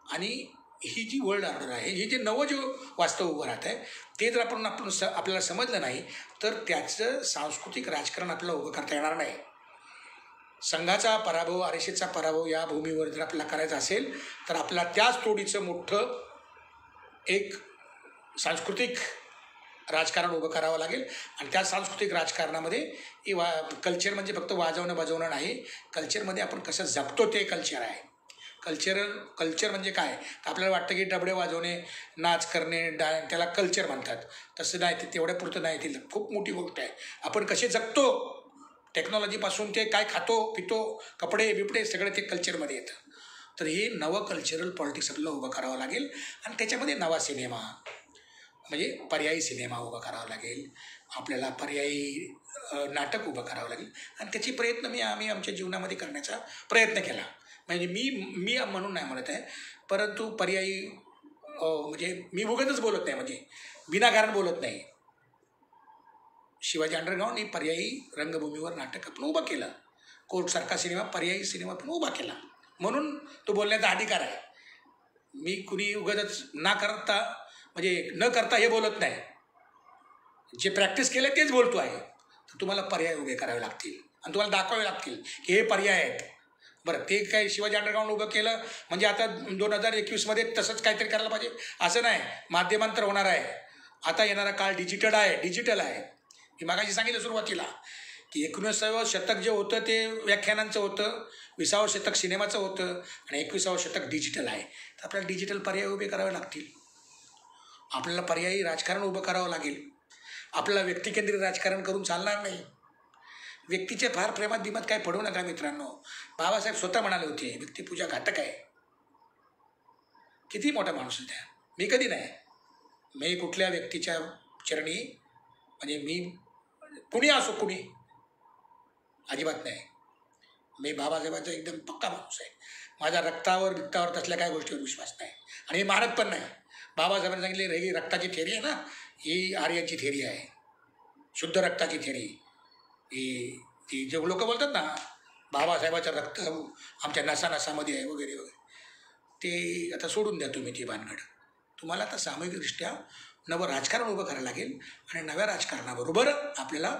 आणि ही जी वर्ल्ड ऑर्डर आहे, हे जे नवं जे वास्तव उभं राहत आहे ते जर आपल्याला समजलं नाही तर त्याचं सांस्कृतिक राजकारण आपल्याला उभं करता येणार नाही. संघाचा पराभव, RSSचा पराभव या भूमीवर जर आपल्याला करायचा असेल तर आपल्याला त्याच तोडीचं मोठं एक सांस्कृतिक राजकारण उभं करावं लागेल. आणि त्या सांस्कृतिक राजकारणामध्ये कल्चर म्हणजे फक्त वाजवणं बजवणं नाही. कल्चरमध्ये आपण कसं जपतो ते कल्चर आहे. कल्चर म्हणजे काय, आपल्याला वाटतं की डबडे वाजवणे, नाच करणे, त्याला कल्चर म्हणतात. तसं नाही, ते तेवढ्या पुरतं नाही. ते खूप मोठी गोष्ट आहे. आपण कसे जगतो, टेक्नॉलॉजीपासून ते काय खातो पितो, कपडे बिपडे सगळं ते कल्चरमध्ये येतं. तर हे नवं कल्चरल पॉलिटिक्स आपल्याला उभं करावं लागेल. आणि त्याच्यामध्ये नवा सिनेमा म्हणजे पर्यायी सिनेमा उभा करावा लागेल. आपल्याला पर्यायी नाटक उभं करावं लागेल. आणि त्याची प्रयत्न आम्ही आमच्या जीवनामध्ये करण्याचा प्रयत्न केला. म्हणजे मी म्हणून नाही म्हणत आहे, परंतु पर्यायी म्हणजे मी उगाचच बोलत नाही, म्हणजे विनाकारण बोलत नाही. शिवाजी अंडरग्राऊंड ही पर्यायी रंगभूमीवर नाटक आपण उभं केलं. कोर्टसारखा सिनेमा पर्यायी सिनेमा पण उभा केला, म्हणून तो बोलण्याचा अधिकार आहे. मी कुणी उगाचच न करता हे बोलत नाही. जे प्रॅक्टिस केलं तेच बोलतो आहे. तर तुम्हाला पर्याय उभे करावे लागतील आणि तुम्हाला दाखवावे लागतील की हे पर्याय आहेत. बरं, ते काय शिवाजी अंडरग्राऊंड उभं केलं म्हणजे आता 2021मध्ये तसंच काहीतरी करायला पाहिजे असं नाही. माध्यमांतर होणार आहे. आता येणारा काळ डिजिटल आहे. मी मागाशी सांगितलं सुरुवातीला की 19व्या शतक जे होतं ते व्याख्यानांचं होतं, 20व्या शतक सिनेमाचं होतं आणि 21व्या शतक डिजिटल आहे. तर आपल्याला डिजिटल पर्याय उभे करावे लागतील. आपल्याला पर्यायी राजकारण उभं करावं लागेल. आपल्याला व्यक्तिकेंद्रित राजकारण करून चालणार नाही. व्यक्तीच्या फार प्रेमात बिमात काय पडू नका मित्रांनो. बाबासाहेब स्वतः म्हणाले होते व्यक्तिपूजा घातक आहे. किती मोठा माणूस आहे. मी कधी नाही, मी कुठल्या व्यक्तीच्या चरणी, म्हणजे मी कुणी असो कुणी, अजिबात नाही. मी बाबासाहेबांचा एकदम पक्का माणूस आहे. माझ्या रक्तावर तसल्या काही गोष्टीवर विश्वास नाही आणि मी मानत पण नाही. बाबासाहेबांनी सांगितले ही रक्ताची थेरी आहे ना, ही आर्यांची थेरी आहे. शुद्ध रक्ताची थेरी ही ती जे लोक बोलतात ना बाबासाहेबाचं रक्त आमच्या नसानसामध्ये आहे वगैरे वगैरे, ते आता सोडून द्या तुम्ही ती भानगड. तुम्हाला आता सामूहिकदृष्ट्या नवं राजकारण उभं करायला लागेल आणि नव्या राजकारणाबरोबर आपल्याला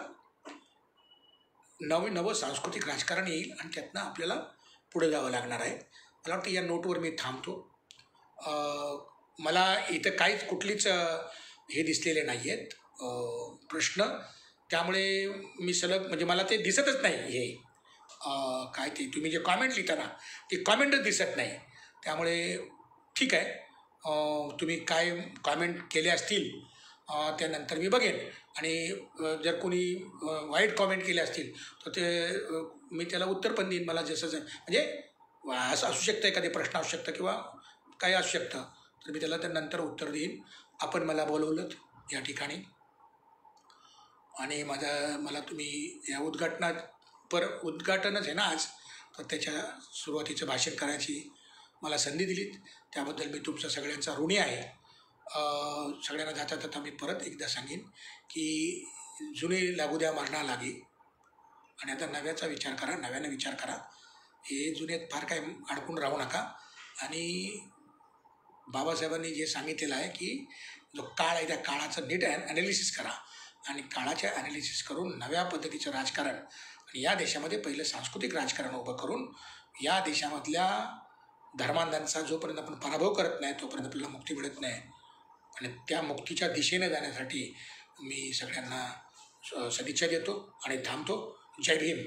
नवं सांस्कृतिक राजकारण येईल आणि त्यातनं आपल्याला पुढे जावं लागणार आहे. मला वाटतं या नोटवर मी थांबतो. मला इथं काहीच कुठलीच हे दिसलेले नाही आहेत प्रश्न, त्यामुळे मी सलग म्हणजे मला ते दिसतच नाही. हे काय ते तुम्ही जे कॉमेंट लिहिता ना ते कॉमेंटच दिसत नाही. त्यामुळे ठीक आहे, तुम्ही काय कॉमेंट केले असतील त्यानंतर मी बघेन आणि जर कोणी वाईट कॉमेंट केले असतील तर ते मी त्याला उत्तर पण देईन. मला जसं म्हणजे असं असू शकतं, एखादे प्रश्न असू शकतं किंवा काही असू शकतं, तर मी त्याला त्यानंतर उत्तर देईन. आपण मला बोलवलं या ठिकाणी आणि मला तुम्ही या उद्घाटनच आहे ना आज, तर त्याच्या सुरुवातीचं भाषण करायची मला संधी दिलीत त्याबद्दल मी तुमचा सगळ्यांचा ऋणी आहे. सगळ्यांना जाता जाता मी परत एकदा सांगेन की जुने लागू द्या मरणा लागे आणि आता नव्याचा विचार करा, नव्यानं विचार करा. हे जुन्यात फार काय अडकून राहू नका आणि बाबासाहेबांनी जे सांगितलेलं आहे की जो काळ आहे त्या काळाचं नीट ॲनालिसिस करा आणि काळाच्या ॲनालिसिस करून नव्या पद्धतीचं राजकारण आणि या देशामध्ये पहिलं सांस्कृतिक राजकारण उभं करून या देशामधल्या धर्मांधांचा जोपर्यंत आपण पराभव करत नाही तोपर्यंत आपल्याला मुक्ती मिळत नाही. आणि त्या मुक्तीच्या दिशेने जाण्यासाठी मी सगळ्यांना सदिच्छा देतो आणि थांबतो. जय भीम.